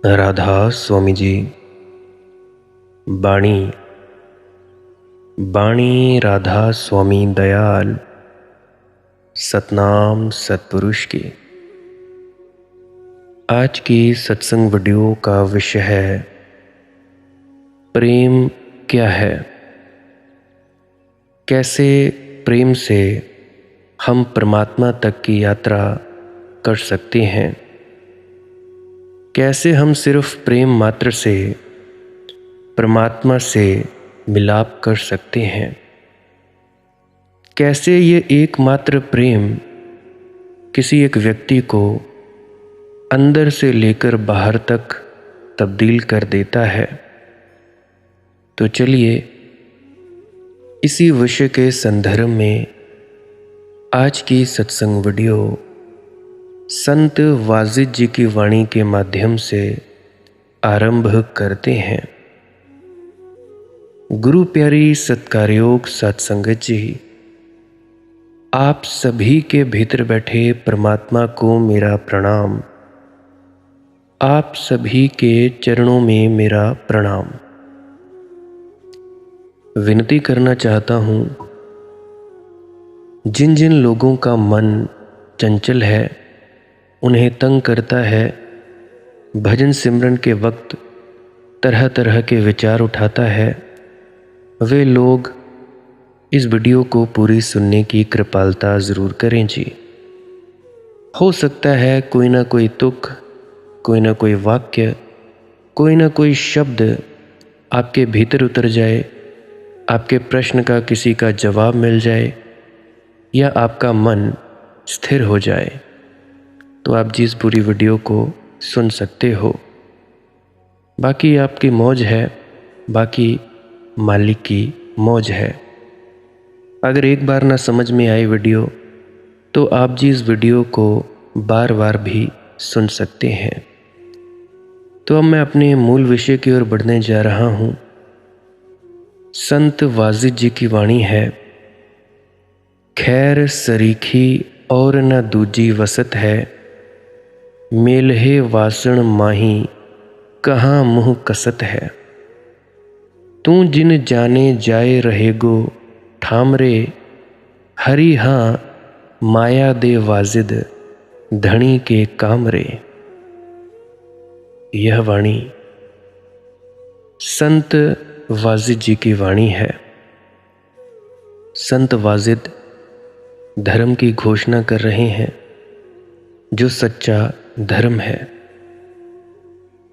राधा स्वामी जी। बाणी बाणी राधा स्वामी दयाल सतनाम सतपुरुष की। आज की सत्संग वीडियो का विषय है प्रेम क्या है। कैसे प्रेम से हम परमात्मा तक की यात्रा कर सकते हैं। कैसे हम सिर्फ प्रेम मात्र से परमात्मा से मिलाप कर सकते हैं। कैसे ये एकमात्र प्रेम किसी एक व्यक्ति को अंदर से लेकर बाहर तक तब्दील कर देता है। तो चलिए इसी विषय के संदर्भ में आज की सत्संग वीडियो संत वाजिद जी की वाणी के माध्यम से आरंभ करते हैं। गुरु प्यारी सत्कारयोग सत्संगत जी, आप सभी के भीतर बैठे परमात्मा को मेरा प्रणाम। आप सभी के चरणों में मेरा प्रणाम। विनती करना चाहता हूँ, जिन जिन लोगों का मन चंचल है, उन्हें तंग करता है, भजन सिमरन के वक्त तरह तरह के विचार उठाता है, वे लोग इस वीडियो को पूरी सुनने की कृपालता ज़रूर करें जी। हो सकता है कोई ना कोई तुक, कोई ना कोई वाक्य, कोई ना कोई शब्द आपके भीतर उतर जाए, आपके प्रश्न का किसी का जवाब मिल जाए या आपका मन स्थिर हो जाए, तो आप जिस पूरी वीडियो को सुन सकते हो। बाकी आपकी मौज है, बाकी मालिक की मौज है। अगर एक बार ना समझ में आए वीडियो, तो आप जी इस वीडियो को बार बार भी सुन सकते हैं। तो अब मैं अपने मूल विषय की ओर बढ़ने जा रहा हूँ। संत वाजिद जी की वाणी है, खैर सरीखी और न दूजी वसत है, मेलहे वासण माही कहाँ मुँह कसत है। तू जिन जाने जाए रहेगो ठामरे, हरि हाँ माया दे वाजिद धनी के कामरे। यह वाणी संत वाजिद जी की वाणी है। संत वाजिद धर्म की घोषणा कर रहे हैं, जो सच्चा धर्म है।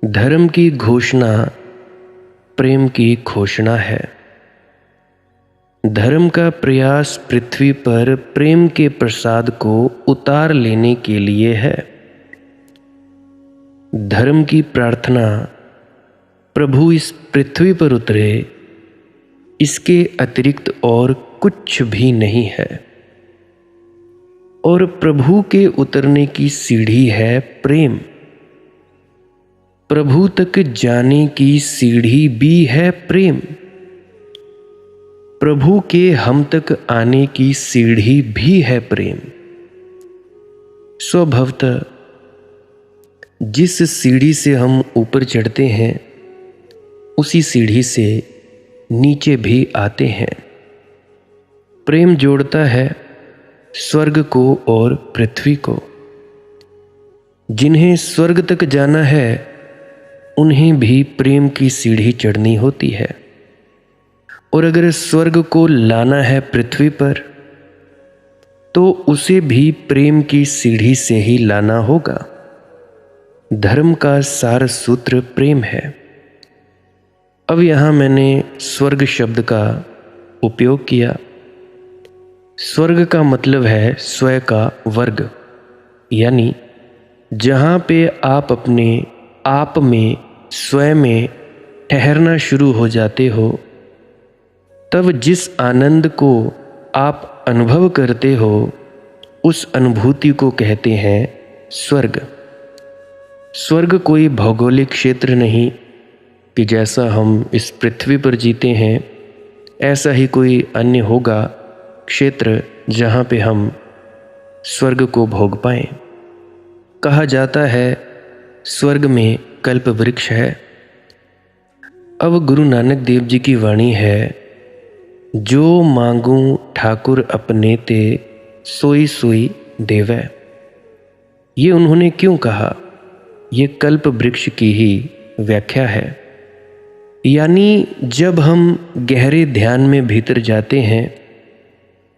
धर्म की घोषणा प्रेम की घोषणा है। धर्म का प्रयास पृथ्वी पर प्रेम के प्रसाद को उतार लेने के लिए है। धर्म की प्रार्थना प्रभु इस पृथ्वी पर उतरे, इसके अतिरिक्त और कुछ भी नहीं है। और प्रभु के उतरने की सीढ़ी है प्रेम। प्रभु तक जाने की सीढ़ी भी है प्रेम। प्रभु के हम तक आने की सीढ़ी भी है प्रेम। स्वभावतः जिस सीढ़ी से हम ऊपर चढ़ते हैं, उसी सीढ़ी से नीचे भी आते हैं। प्रेम जोड़ता है स्वर्ग को और पृथ्वी को। जिन्हें स्वर्ग तक जाना है, उन्हें भी प्रेम की सीढ़ी चढ़नी होती है। और अगर स्वर्ग को लाना है पृथ्वी पर, तो उसे भी प्रेम की सीढ़ी से ही लाना होगा। धर्म का सार सूत्र प्रेम है। अब यहाँ मैंने स्वर्ग शब्द का उपयोग किया। स्वर्ग का मतलब है स्वयं का वर्ग, यानी जहाँ पे आप अपने आप में स्वयं में ठहरना शुरू हो जाते हो, तब जिस आनंद को आप अनुभव करते हो, उस अनुभूति को कहते हैं स्वर्ग। स्वर्ग कोई भौगोलिक क्षेत्र नहीं कि जैसा हम इस पृथ्वी पर जीते हैं, ऐसा ही कोई अन्य होगा क्षेत्र जहाँ पे हम स्वर्ग को भोग पाएं। कहा जाता है स्वर्ग में कल्प वृक्ष है। अब गुरु नानक देव जी की वाणी है, जो मांगूं ठाकुर अपने ते सोई सोई देवै। ये उन्होंने क्यों कहा? ये कल्प वृक्ष की ही व्याख्या है। यानी जब हम गहरे ध्यान में भीतर जाते हैं,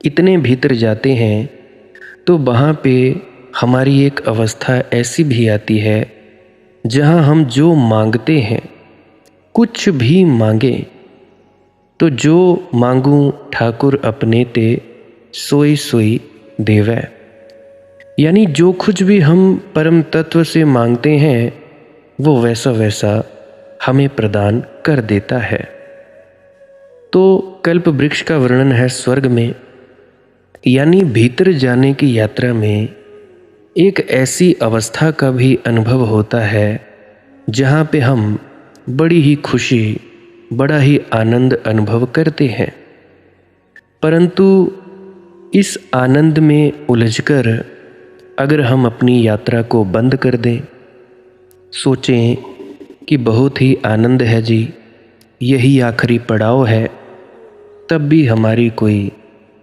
इतने भीतर जाते हैं, तो वहाँ पे हमारी एक अवस्था ऐसी भी आती है जहाँ हम जो मांगते हैं, कुछ भी मांगे, तो जो मांगूं ठाकुर अपने ते सोई सोई देवै। यानी जो कुछ भी हम परम तत्व से मांगते हैं वो वैसा वैसा हमें प्रदान कर देता है। तो कल्प वृक्ष का वर्णन है स्वर्ग में, यानी भीतर जाने की यात्रा में एक ऐसी अवस्था का भी अनुभव होता है जहाँ पे हम बड़ी ही खुशी, बड़ा ही आनंद अनुभव करते हैं। परंतु इस आनंद में उलझकर अगर हम अपनी यात्रा को बंद कर दें, सोचें कि बहुत ही आनंद है जी, यही आखिरी पड़ाव है, तब भी हमारी कोई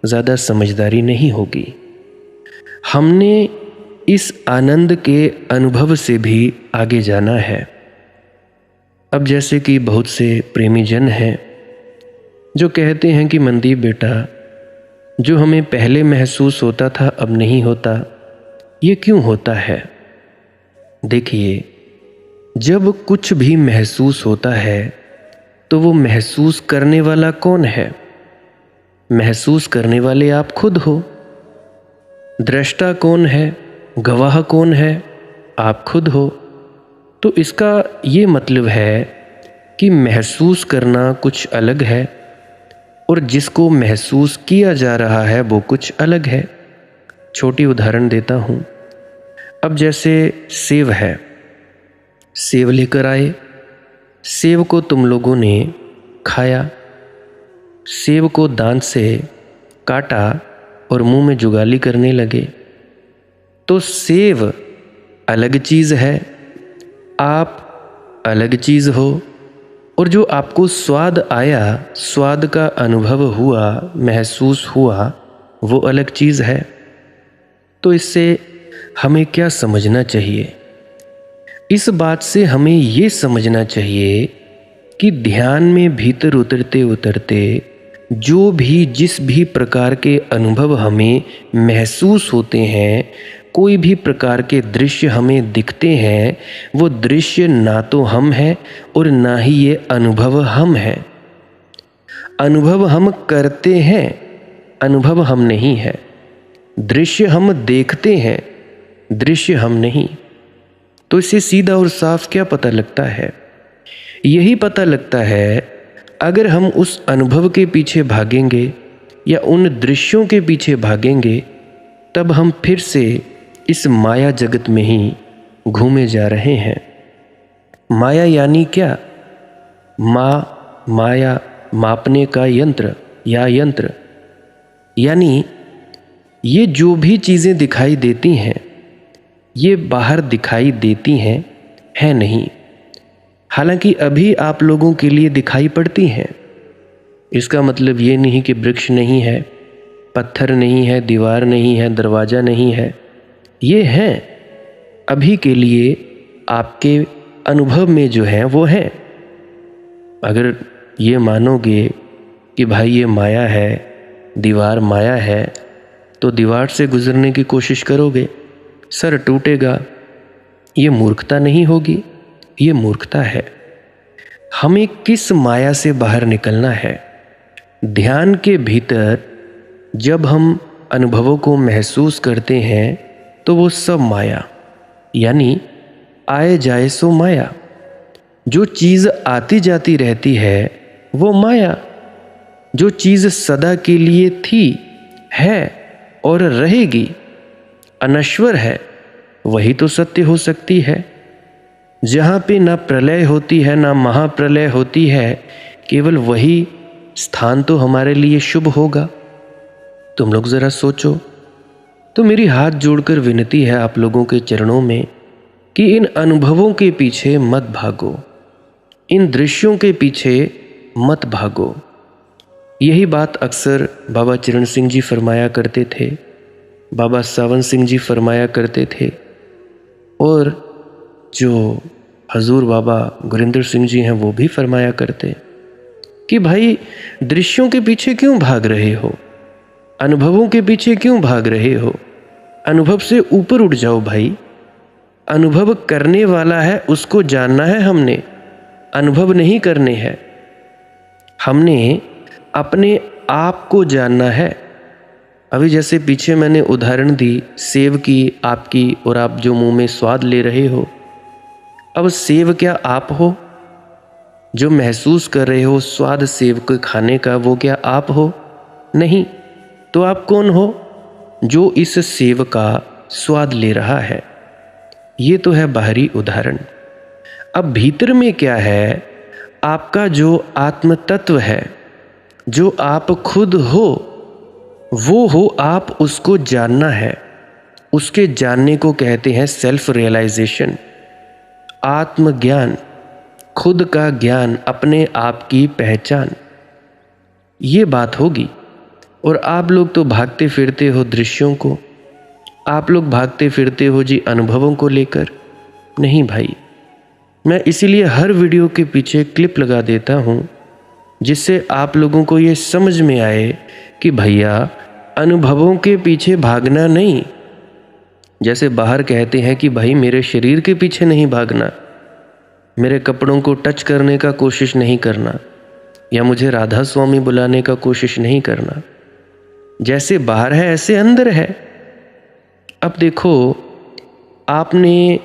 ज़्यादा समझदारी नहीं होगी। हमने इस आनंद के अनुभव से भी आगे जाना है। अब जैसे कि बहुत से प्रेमी जन हैं जो कहते हैं कि मनदीप बेटा, जो हमें पहले महसूस होता था अब नहीं होता, ये क्यों होता है? देखिए, जब कुछ भी महसूस होता है तो वो महसूस करने वाला कौन है? महसूस करने वाले आप खुद हो। दृष्टा कौन है? गवाह कौन है? आप खुद हो। तो इसका ये मतलब है कि महसूस करना कुछ अलग है और जिसको महसूस किया जा रहा है वो कुछ अलग है। छोटी उदाहरण देता हूँ। अब जैसे सेब है, सेब लेकर आए, सेब को तुम लोगों ने खाया, सेब को दांत से काटा और मुंह में जुगाली करने लगे, तो सेब अलग चीज़ है, आप अलग चीज़ हो, और जो आपको स्वाद आया, स्वाद का अनुभव हुआ, महसूस हुआ, वो अलग चीज़ है। तो इससे हमें क्या समझना चाहिए? इस बात से हमें ये समझना चाहिए कि ध्यान में भीतर उतरते उतरते जो भी जिस भी प्रकार के अनुभव हमें महसूस होते हैं, कोई भी प्रकार के दृश्य हमें दिखते हैं, वो दृश्य ना तो हम हैं और ना ही ये अनुभव हम हैं। अनुभव हम करते हैं, अनुभव हम नहीं है। दृश्य हम देखते हैं, दृश्य हम नहीं। तो इससे सीधा और साफ क्या पता लगता है? यही पता लगता है, अगर हम उस अनुभव के पीछे भागेंगे या उन दृश्यों के पीछे भागेंगे, तब हम फिर से इस माया जगत में ही घूमे जा रहे हैं। माया यानी क्या? माया मापने का यंत्र या यंत्र। यानी ये जो भी चीज़ें दिखाई देती हैं, ये बाहर दिखाई देती हैं, है नहीं। हालांकि अभी आप लोगों के लिए दिखाई पड़ती हैं। इसका मतलब ये नहीं कि वृक्ष नहीं है, पत्थर नहीं है, दीवार नहीं है, दरवाज़ा नहीं है। ये हैं, अभी के लिए आपके अनुभव में जो है वो है। अगर ये मानोगे कि भाई ये माया है, दीवार माया है, तो दीवार से गुजरने की कोशिश करोगे, सर टूटेगा। ये मूर्खता नहीं होगी, ये मूर्खता है। हमें किस माया से बाहर निकलना है? ध्यान के भीतर जब हम अनुभवों को महसूस करते हैं तो वो सब माया, यानी आए जाए सो माया। जो चीज़ आती जाती रहती है वो माया। जो चीज़ सदा के लिए थी, है और रहेगी, अनश्वर है, वही तो सत्य हो सकती है। जहाँ पे ना प्रलय होती है ना महाप्रलय होती है, केवल वही स्थान तो हमारे लिए शुभ होगा। तुम लोग ज़रा सोचो। तो मेरी हाथ जोड़कर विनती है आप लोगों के चरणों में कि इन अनुभवों के पीछे मत भागो, इन दृश्यों के पीछे मत भागो। यही बात अक्सर बाबा चरण सिंह जी फरमाया करते थे, बाबा सावन सिंह जी फरमाया करते थे, और जो हजूर बाबा गुरिंदर सिंह जी हैं वो भी फरमाया करते कि भाई दृश्यों के पीछे क्यों भाग रहे हो, अनुभवों के पीछे क्यों भाग रहे हो, अनुभव से ऊपर उठ जाओ भाई। अनुभव करने वाला है उसको जानना है, हमने अनुभव नहीं करने हैं, हमने अपने आप को जानना है। अभी जैसे पीछे मैंने उदाहरण दी सेब की आपकी, और आप जो मुंह में स्वाद ले रहे हो, अब सेब क्या आप हो? जो महसूस कर रहे हो स्वाद सेब को खाने का, वो क्या आप हो? नहीं। तो आप कौन हो? जो इस सेब का स्वाद ले रहा है। ये तो है बाहरी उदाहरण। अब भीतर में क्या है? आपका जो आत्म तत्व है, जो आप खुद हो, वो हो आप, उसको जानना है। उसके जानने को कहते हैं सेल्फ रियलाइजेशन, आत्मज्ञान, खुद का ज्ञान, अपने आप की पहचान। ये बात होगी। और आप लोग तो भागते फिरते हो दृश्यों को, आप लोग भागते फिरते हो जी अनुभवों को लेकर। नहीं भाई, मैं इसीलिए हर वीडियो के पीछे क्लिप लगा देता हूँ, जिससे आप लोगों को ये समझ में आए कि भैया अनुभवों के पीछे भागना नहीं। जैसे बाहर कहते हैं कि भाई मेरे शरीर के पीछे नहीं भागना, मेरे कपड़ों को टच करने का कोशिश नहीं करना, या मुझे राधा स्वामी बुलाने का कोशिश नहीं करना। जैसे बाहर है ऐसे अंदर है। अब देखो, आपने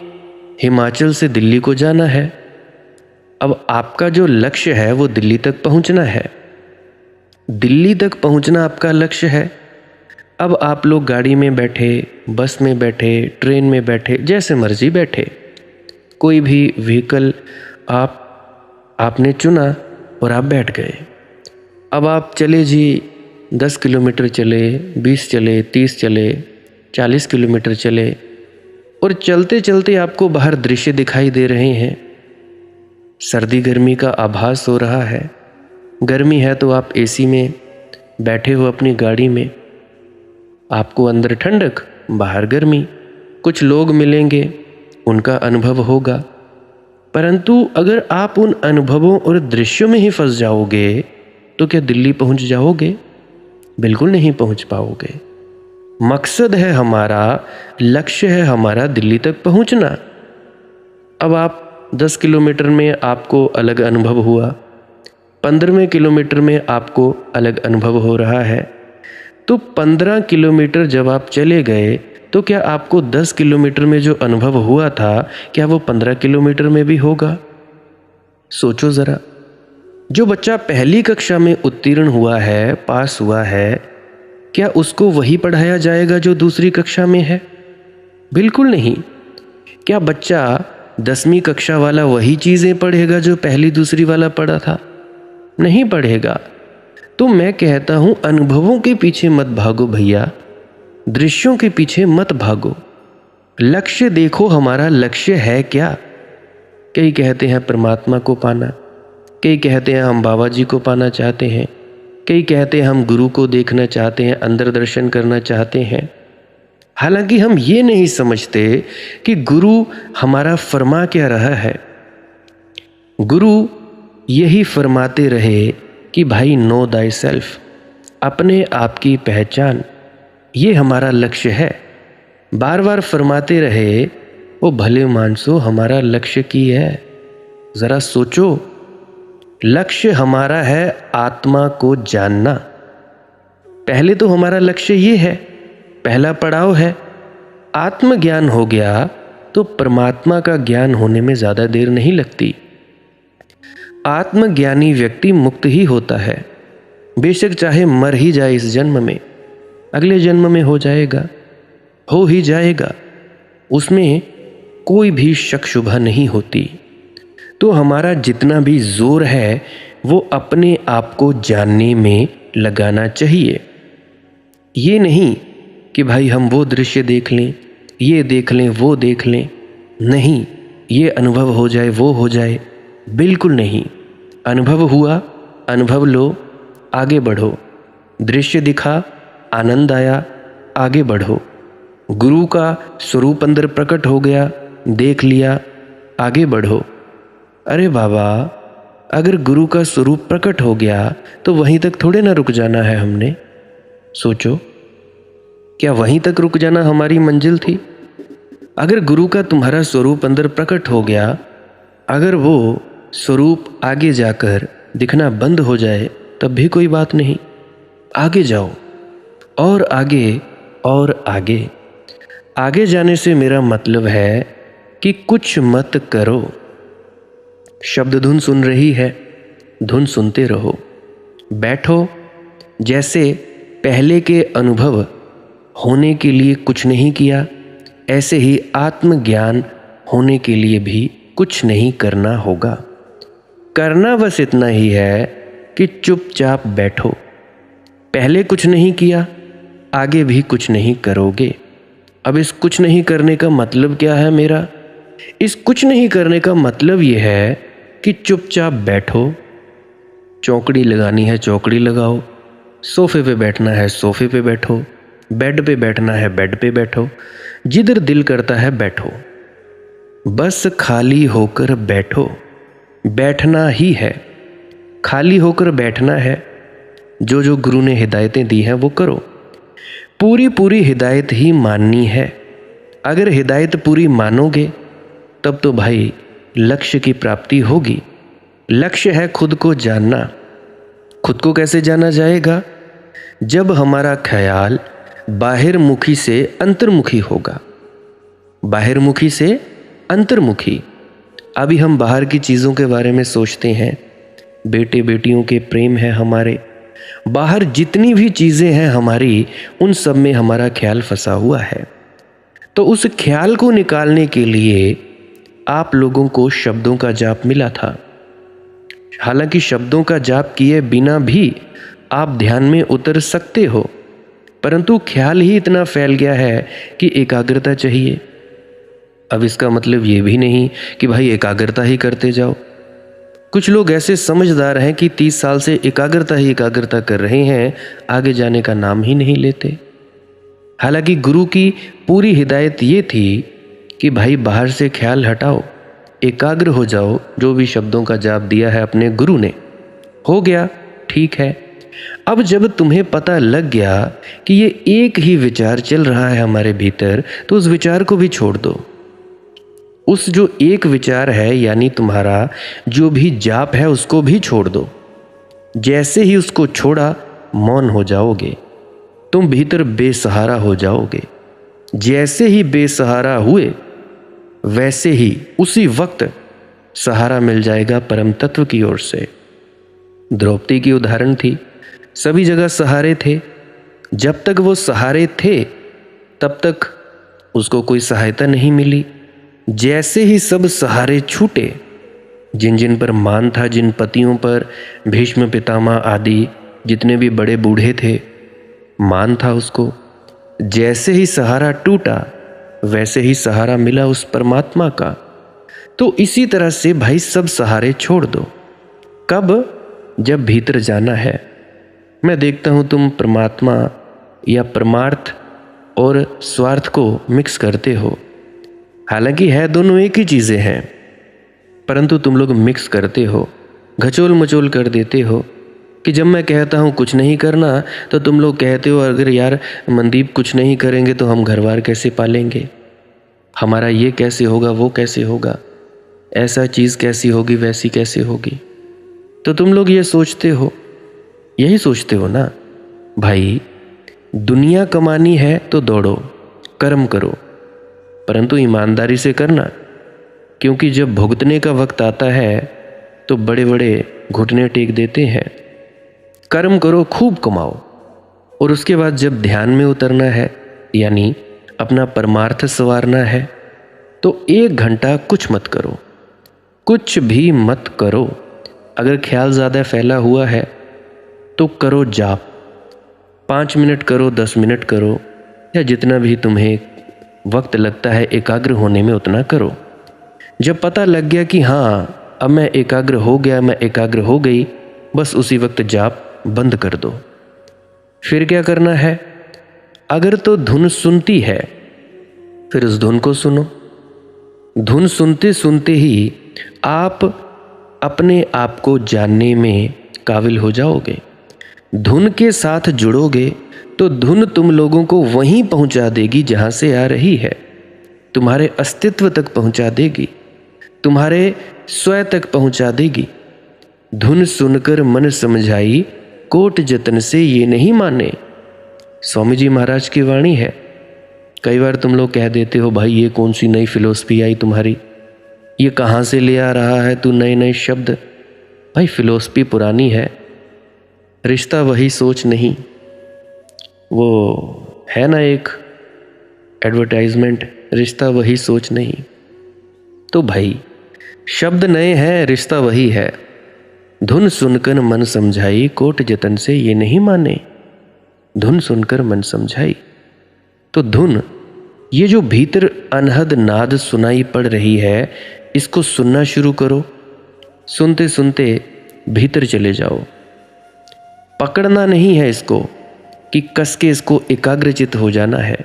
हिमाचल से दिल्ली को जाना है। अब आपका जो लक्ष्य है वो दिल्ली तक पहुंचना है, दिल्ली तक पहुंचना आपका लक्ष्य है। अब आप लोग गाड़ी में बैठे, बस में बैठे, ट्रेन में बैठे, जैसे मर्जी बैठे, कोई भी व्हीकल आपने चुना और आप बैठ गए। अब आप चले जी 10 किलोमीटर चले, 20 चले, 30 चले, 40 किलोमीटर चले, और चलते चलते आपको बाहर दृश्य दिखाई दे रहे हैं। सर्दी गर्मी का आभास हो रहा है। गर्मी है तो आप एसी में बैठे हो अपनी गाड़ी में, आपको अंदर ठंडक, बाहर गर्मी। कुछ लोग मिलेंगे, उनका अनुभव होगा। परंतु अगर आप उन अनुभवों और दृश्यों में ही फंस जाओगे तो क्या दिल्ली पहुंच जाओगे? बिल्कुल नहीं पहुंच पाओगे। मकसद है हमारा, लक्ष्य है हमारा दिल्ली तक पहुंचना। अब आप 10 किलोमीटर में आपको अलग अनुभव हुआ, 15वें किलोमीटर में आपको अलग अनुभव हो रहा है। तो 15 किलोमीटर जब आप चले गए तो क्या आपको 10 किलोमीटर में जो अनुभव हुआ था, क्या वो 15 किलोमीटर में भी होगा? सोचो ज़रा। जो बच्चा पहली कक्षा में उत्तीर्ण हुआ है, पास हुआ है, क्या उसको वही पढ़ाया जाएगा जो दूसरी कक्षा में है? बिल्कुल नहीं। क्या बच्चा 10वीं कक्षा वाला वही चीज़ें पढ़ेगा जो पहली दूसरी वाला पढ़ा था? नहीं पढ़ेगा। तो मैं कहता हूं अनुभवों के पीछे मत भागो भैया, दृश्यों के पीछे मत भागो। लक्ष्य देखो, हमारा लक्ष्य है क्या? कई कहते हैं परमात्मा को पाना, कई कहते हैं हम बाबा जी को पाना चाहते हैं, कई कहते हैं हम गुरु को देखना चाहते हैं, अंदर दर्शन करना चाहते हैं। हालांकि हम ये नहीं समझते कि गुरु हमारा फरमा क्या रहा है। गुरु यही फरमाते रहे कि भाई नो दाई सेल्फ, अपने आप की पहचान, ये हमारा लक्ष्य है। बार बार फरमाते रहे, वो भले मानसो हमारा लक्ष्य की है। ज़रा सोचो, लक्ष्य हमारा है आत्मा को जानना। पहले तो हमारा लक्ष्य ये है, पहला पड़ाव है। आत्मज्ञान हो गया तो परमात्मा का ज्ञान होने में ज़्यादा देर नहीं लगती। आत्मज्ञानी व्यक्ति मुक्त ही होता है, बेशक चाहे मर ही जाए इस जन्म में, अगले जन्म में हो जाएगा, हो ही जाएगा, उसमें कोई भी शक शुबा नहीं होती। तो हमारा जितना भी जोर है वो अपने आप को जानने में लगाना चाहिए। ये नहीं कि भाई हम वो दृश्य देख लें, ये देख लें, वो देख लें। नहीं ये अनुभव हो जाए वो हो जाए, बिल्कुल नहीं। अनुभव हुआ, अनुभव लो, आगे बढ़ो। दृश्य दिखा, आनंद आया, आगे बढ़ो। गुरु का स्वरूप अंदर प्रकट हो गया, देख लिया, आगे बढ़ो। अरे बाबा, अगर गुरु का स्वरूप प्रकट हो गया तो वहीं तक थोड़े ना रुक जाना है हमने। सोचो, क्या वहीं तक रुक जाना हमारी मंजिल थी? अगर गुरु का तुम्हारा स्वरूप अंदर प्रकट हो गया, अगर वो स्वरूप आगे जाकर दिखना बंद हो जाए तब भी कोई बात नहीं, आगे जाओ और आगे और आगे। आगे जाने से मेरा मतलब है कि कुछ मत करो। शब्द धुन सुन रही है, धुन सुनते रहो। बैठो, जैसे पहले के अनुभव होने के लिए कुछ नहीं किया, ऐसे ही आत्मज्ञान होने के लिए भी कुछ नहीं करना होगा। करना बस इतना ही है कि चुपचाप बैठो। पहले कुछ नहीं किया, आगे भी कुछ नहीं करोगे। अब इस कुछ नहीं करने का मतलब क्या है मेरा? इस कुछ नहीं करने का मतलब ये है कि चुपचाप बैठो। चौकड़ी लगानी है चौकड़ी लगाओ, सोफे पे बैठना है सोफे पे बैठो, बेड पे बैठना है बेड पे बैठो, जिधर दिल करता है बैठो। बस खाली होकर बैठो, बैठना ही है, खाली होकर बैठना है। जो जो गुरु ने हिदायतें दी हैं वो करो। पूरी पूरी हिदायत ही माननी है। अगर हिदायत पूरी मानोगे तब तो भाई लक्ष्य की प्राप्ति होगी। लक्ष्य है खुद को जानना। खुद को कैसे जाना जाएगा? जब हमारा ख्याल बाहिरमुखी से अंतर्मुखी होगा। बाहिरमुखी से अंतर्मुखी। अभी हम बाहर की चीज़ों के बारे में सोचते हैं, बेटे बेटियों के प्रेम है हमारे, बाहर जितनी भी चीज़ें हैं हमारी, उन सब में हमारा ख्याल फंसा हुआ है। तो उस ख्याल को निकालने के लिए आप लोगों को शब्दों का जाप मिला था। हालांकि शब्दों का जाप किए बिना भी आप ध्यान में उतर सकते हो, परंतु ख्याल ही इतना फैल गया है कि एकाग्रता चाहिए। अब इसका मतलब ये भी नहीं कि भाई एकाग्रता ही करते जाओ। कुछ लोग ऐसे समझदार हैं कि 30 साल से एकाग्रता ही एकाग्रता कर रहे हैं, आगे जाने का नाम ही नहीं लेते। हालांकि गुरु की पूरी हिदायत ये थी कि भाई बाहर से ख्याल हटाओ, एकाग्र हो जाओ। जो भी शब्दों का जाप दिया है अपने गुरु ने, हो गया, ठीक है। अब जब तुम्हें पता लग गया कि ये एक ही विचार चल रहा है हमारे भीतर, तो उस विचार को भी छोड़ दो। उस जो एक विचार है यानी तुम्हारा जो भी जाप है उसको भी छोड़ दो। जैसे ही उसको छोड़ा, मौन हो जाओगे, तुम भीतर बेसहारा हो जाओगे। जैसे ही बेसहारा हुए, वैसे ही उसी वक्त सहारा मिल जाएगा परम तत्व की ओर से। द्रौपदी की उदाहरण थी, सभी जगह सहारे थे। जब तक वो सहारे थे तब तक उसको कोई सहायता नहीं मिली। जैसे ही सब सहारे छूटे, जिन जिन पर मान था, जिन पतियों पर, भीष्म पितामह आदि जितने भी बड़े बूढ़े थे, मान था उसको। जैसे ही सहारा टूटा, वैसे ही सहारा मिला उस परमात्मा का। तो इसी तरह से भाई सब सहारे छोड़ दो। कब? जब भीतर जाना है। मैं देखता हूँ तुम परमात्मा या परमार्थ और स्वार्थ को मिक्स करते हो। हालांकि है दोनों एक ही चीज़ें हैं, परंतु तुम लोग मिक्स करते हो, घचोल मचोल कर देते हो कि जब मैं कहता हूँ कुछ नहीं करना तो तुम लोग कहते हो अगर यार मनदीप कुछ नहीं करेंगे तो हम घरबार कैसे पालेंगे, हमारा ये कैसे होगा, वो कैसे होगा, ऐसा चीज़ कैसी होगी, वैसी कैसे होगी। तो तुम लोग ये सोचते हो, यही सोचते हो ना भाई, दुनिया कमानी है तो दौड़ो, कर्म करो, परंतु ईमानदारी से करना, क्योंकि जब भुगतने का वक्त आता है तो बड़े बड़े घुटने टेक देते हैं। कर्म करो, खूब कमाओ, और उसके बाद जब ध्यान में उतरना है यानी अपना परमार्थ संवारना है तो 1 घंटा कुछ मत करो, कुछ भी मत करो। अगर ख्याल ज़्यादा फैला हुआ है तो करो जाप, 5 मिनट करो, 10 मिनट करो, या जितना भी तुम्हें वक्त लगता है एकाग्र होने में उतना करो। जब पता लग गया कि हाँ अब मैं एकाग्र हो गया, मैं एकाग्र हो गई, बस उसी वक्त जाप बंद कर दो। फिर क्या करना है? अगर तो धुन सुनती है फिर उस धुन को सुनो। धुन सुनते सुनते ही आप अपने आप को जानने में काबिल हो जाओगे। धुन के साथ जुड़ोगे तो धुन तुम लोगों को वहीं पहुंचा देगी जहां से आ रही है, तुम्हारे अस्तित्व तक पहुंचा देगी, तुम्हारे स्वयं तक पहुंचा देगी। धुन सुनकर मन समझाई, कोट जतन से ये नहीं माने। स्वामी जी महाराज की वाणी है। कई बार तुम लोग कह देते हो, भाई ये कौन सी नई फिलॉसफी आई तुम्हारी, ये कहाँ से ले आ रहा है तू नए नए शब्द। भाई फिलॉसफी पुरानी है, रिश्ता वही सोच नहीं। वो है ना एक एडवर्टाइजमेंट, रिश्ता वही सोच नहीं। तो भाई शब्द नए हैं, रिश्ता वही है। धुन सुनकर मन समझाई, कोट जतन से ये नहीं माने। धुन सुनकर मन समझाई। तो धुन, ये जो भीतर अनहद नाद सुनाई पड़ रही है, इसको सुनना शुरू करो। सुनते सुनते भीतर चले जाओ। पकड़ना नहीं है इसको कि कस के इसको एकाग्रचित हो जाना है।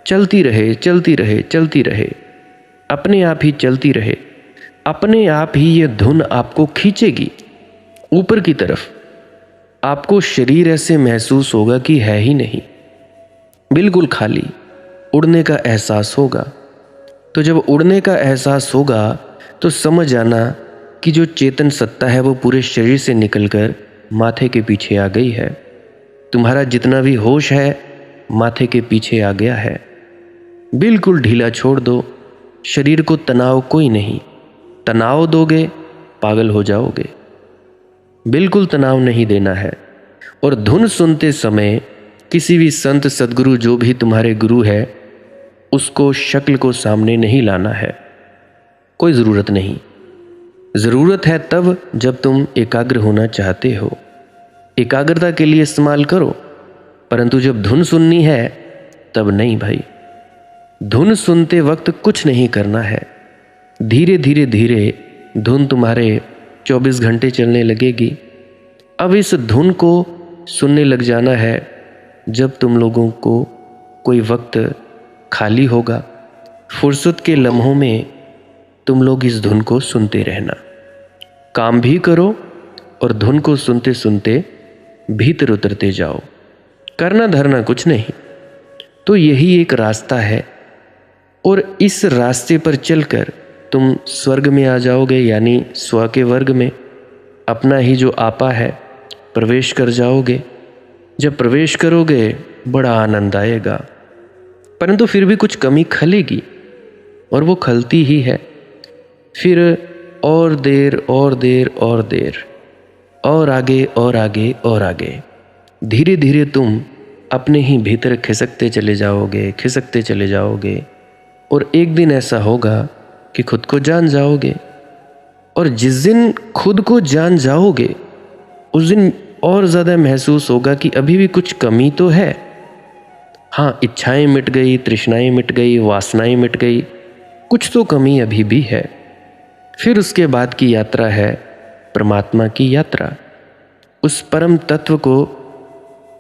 चलती रहे चलती रहे चलती रहे, अपने आप ही चलती रहे। अपने आप ही ये धुन आपको खींचेगी ऊपर की तरफ। आपको शरीर ऐसे महसूस होगा कि है ही नहीं, बिल्कुल खाली, उड़ने का एहसास होगा। तो जब उड़ने का एहसास होगा तो समझ आना कि जो चेतन सत्ता है वो पूरे शरीर से निकलकर माथे के पीछे आ गई है। तुम्हारा जितना भी होश है माथे के पीछे आ गया है। बिल्कुल ढीला छोड़ दो, शरीर को तनाव कोई नहीं। तनाव दोगे पागल हो जाओगे। बिल्कुल तनाव नहीं देना है। और धुन सुनते समय किसी भी संत सदगुरु, जो भी तुम्हारे गुरु है, उसको शक्ल को सामने नहीं लाना है। कोई ज़रूरत नहीं। ज़रूरत है तब जब तुम एकाग्र होना चाहते हो। एकाग्रता के लिए इस्तेमाल करो, परंतु जब धुन सुननी है तब नहीं भाई। धुन सुनते वक्त कुछ नहीं करना है। धीरे धीरे धीरे धुन तुम्हारे 24 घंटे चलने लगेगी। अब इस धुन को सुनने लग जाना है जब तुम लोगों को कोई वक्त खाली होगा। फुर्सत के लम्हों में तुम लोग इस धुन को सुनते रहना। काम भी करो और धुन को सुनते सुनते भीतर उतरते जाओ। करना धरना कुछ नहीं। तो यही एक रास्ता है और इस रास्ते पर चलकर तुम स्वर्ग में आ जाओगे, यानी स्व के वर्ग में। अपना ही जो आपा है प्रवेश कर जाओगे। जब प्रवेश करोगे बड़ा आनंद आएगा, परंतु फिर भी कुछ कमी खलेगी और वो खलती ही है। फिर और देर और देर और देर, और आगे और आगे और आगे। धीरे धीरे तुम अपने ही भीतर खिसकते चले जाओगे, खिसकते चले जाओगे और एक दिन ऐसा होगा कि खुद को जान जाओगे। और जिस दिन खुद को जान जाओगे उस दिन और ज़्यादा महसूस होगा कि अभी भी कुछ कमी तो है। हाँ, इच्छाएं मिट गई, तृष्णाएं मिट गई, वासनाएं मिट गई, कुछ तो कमी अभी भी है। फिर उसके बाद की यात्रा है परमात्मा की यात्रा। उस परम तत्व को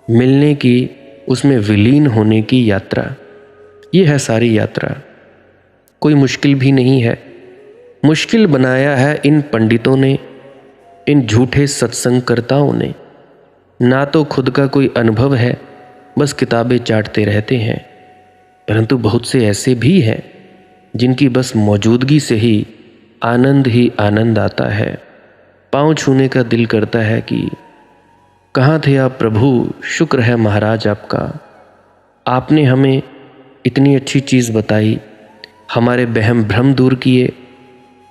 मिलने की, उसमें विलीन होने की यात्रा। ये है सारी यात्रा। कोई मुश्किल भी नहीं है। मुश्किल बनाया है इन पंडितों ने, इन झूठे सत्संगकर्ताओं ने। ना तो खुद का कोई अनुभव है, बस किताबें चाटते रहते हैं। परंतु बहुत से ऐसे भी हैं जिनकी बस मौजूदगी से ही आनंद आता है। पाँव छूने का दिल करता है कि कहाँ थे आप प्रभु, शुक्र है महाराज आपका, आपने हमें इतनी अच्छी चीज़ बताई, हमारे वहम भ्रम दूर किए।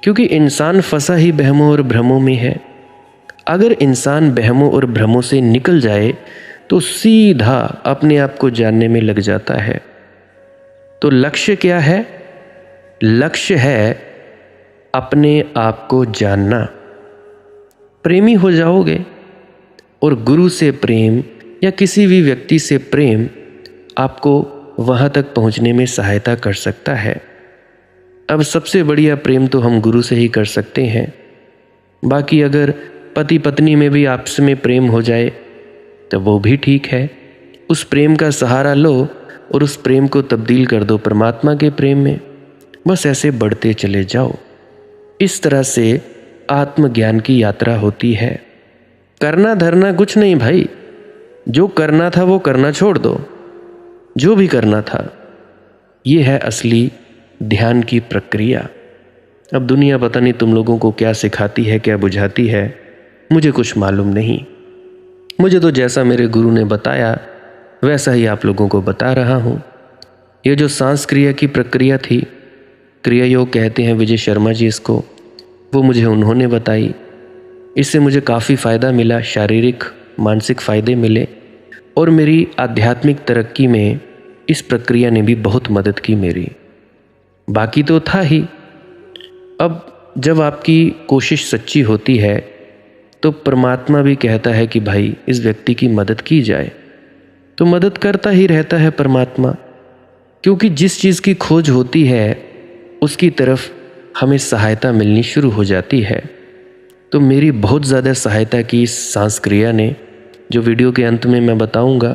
क्योंकि इंसान फंसा ही वहमों और भ्रमों में है। अगर इंसान वहमों और भ्रमों से निकल जाए तो सीधा अपने आप को जानने में लग जाता है। तो लक्ष्य क्या है? लक्ष्य है अपने आप को जानना। प्रेमी हो जाओगे और गुरु से प्रेम या किसी भी व्यक्ति से प्रेम आपको वहाँ तक पहुँचने में सहायता कर सकता है। अब सबसे बढ़िया प्रेम तो हम गुरु से ही कर सकते हैं। बाकी अगर पति पत्नी में भी आपस में प्रेम हो जाए तो वो भी ठीक है। उस प्रेम का सहारा लो और उस प्रेम को तब्दील कर दो परमात्मा के प्रेम में। बस ऐसे बढ़ते चले जाओ। इस तरह से आत्मज्ञान की यात्रा होती है। करना धरना कुछ नहीं भाई, जो करना था वो करना छोड़ दो, जो भी करना था। ये है असली ध्यान की प्रक्रिया। अब दुनिया पता नहीं तुम लोगों को क्या सिखाती है, क्या बुझाती है, मुझे कुछ मालूम नहीं। मुझे तो जैसा मेरे गुरु ने बताया वैसा ही आप लोगों को बता रहा हूँ। ये जो सांस क्रिया की प्रक्रिया थी, क्रिया योग कहते हैं विजय शर्मा जी इसको, वो मुझे उन्होंने बताई। इससे मुझे काफ़ी फ़ायदा मिला, शारीरिक मानसिक फ़ायदे मिले और मेरी आध्यात्मिक तरक्की में इस प्रक्रिया ने भी बहुत मदद की मेरी। बाकी तो था ही। अब जब आपकी कोशिश सच्ची होती है तो परमात्मा भी कहता है कि भाई इस व्यक्ति की मदद की जाए, तो मदद करता ही रहता है परमात्मा। क्योंकि जिस चीज़ की खोज होती है उसकी तरफ हमें सहायता मिलनी शुरू हो जाती है। तो मेरी बहुत ज़्यादा सहायता की इस सांस क्रिया ने, जो वीडियो के अंत में मैं बताऊंगा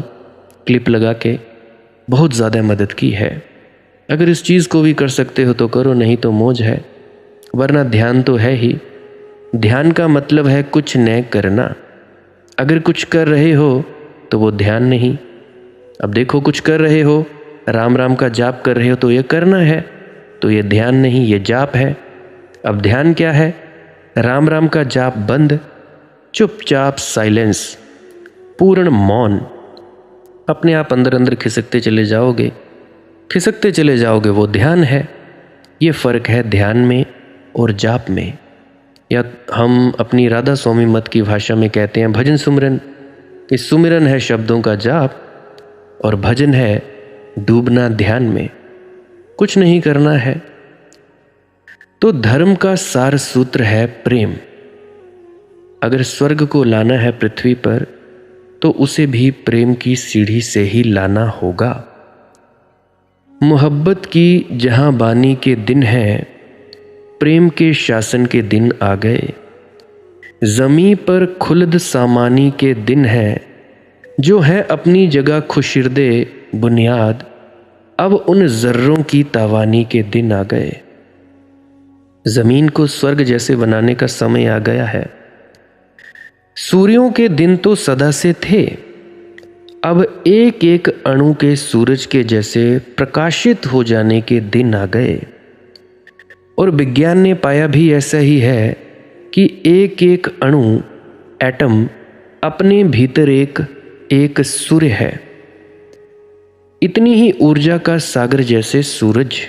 क्लिप लगा के, बहुत ज़्यादा मदद की है। अगर इस चीज़ को भी कर सकते हो तो करो, नहीं तो मौज है, वरना ध्यान तो है ही। ध्यान का मतलब है कुछ न करना। अगर कुछ कर रहे हो तो वो ध्यान नहीं। अब देखो कुछ कर रहे हो, राम राम का जाप कर रहे हो तो ये करना है, तो ये ध्यान नहीं, ये जाप है। अब ध्यान क्या है? राम राम का जाप बंद, चुपचाप साइलेंस, पूर्ण मौन। अपने आप अंदर अंदर खिसकते चले जाओगे, खिसकते चले जाओगे, वो ध्यान है। ये फ़र्क है ध्यान में और जाप में, या हम अपनी राधा स्वामी मत की भाषा में कहते हैं भजन सुमिरन। इस सुमिरन है शब्दों का जाप और भजन है डूबना ध्यान में। कुछ नहीं करना है। तो धर्म का सार सूत्र है प्रेम। अगर स्वर्ग को लाना है पृथ्वी पर तो उसे भी प्रेम की सीढ़ी से ही लाना होगा। मोहब्बत की जहां बानी के दिन हैं, प्रेम के शासन के दिन आ गए। ज़मीं पर खुल्द सामानी के दिन हैं, जो है अपनी जगह खुशिर्दे बुनियाद, अब उन जर्रों की तावानी के दिन आ गए। ज़मीन को स्वर्ग जैसे बनाने का समय आ गया है। सूर्यों के दिन तो सदा से थे, अब एक एक अणु के सूरज के जैसे प्रकाशित हो जाने के दिन आ गए। और विज्ञान ने पाया भी ऐसा ही है कि एक एक अणु, एटम, अपने भीतर एक सूर्य है। इतनी ही ऊर्जा का सागर जैसे सूरज,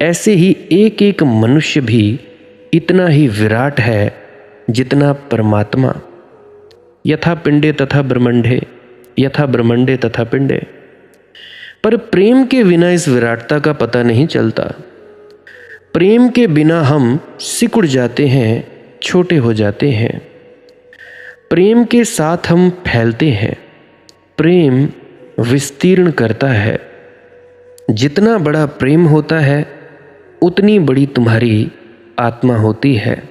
ऐसे ही एक एक मनुष्य भी इतना ही विराट है जितना परमात्मा। यथा पिंडे तथा ब्रह्मंडे, यथा ब्रह्मंडे तथा पिंडे। पर प्रेम के बिना इस विराटता का पता नहीं चलता। प्रेम के बिना हम सिकुड़ जाते हैं, छोटे हो जाते हैं। प्रेम के साथ हम फैलते हैं। प्रेम विस्तीर्ण करता है। जितना बड़ा प्रेम होता है उतनी बड़ी तुम्हारी आत्मा होती है।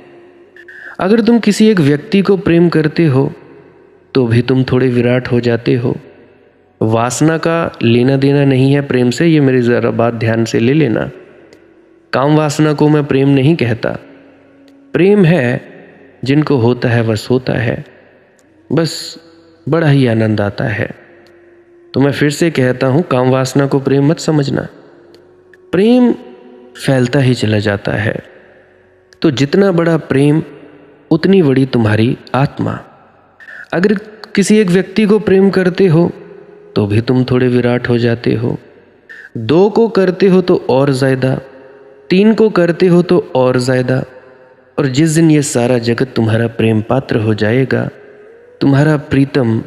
अगर तुम किसी एक व्यक्ति को प्रेम करते हो तो भी तुम थोड़े विराट हो जाते हो। वासना का लेना देना नहीं है प्रेम से, ये मेरी ज़रा बात ध्यान से ले लेना। काम वासना को मैं प्रेम नहीं कहता। प्रेम है जिनको होता है बस होता है, बस बड़ा ही आनंद आता है। तो मैं फिर से कहता हूँ, काम वासना को प्रेम मत समझना। प्रेम फैलता ही चला जाता है। तो जितना बड़ा प्रेम उतनी बड़ी तुम्हारी आत्मा। अगर किसी एक व्यक्ति को प्रेम करते हो तो भी तुम थोड़े विराट हो जाते हो। 2 को करते हो तो और ज़्यादा, 3 को करते हो तो और ज़्यादा। और जिस दिन ये सारा जगत तुम्हारा प्रेम पात्र हो जाएगा, तुम्हारा प्रीतम,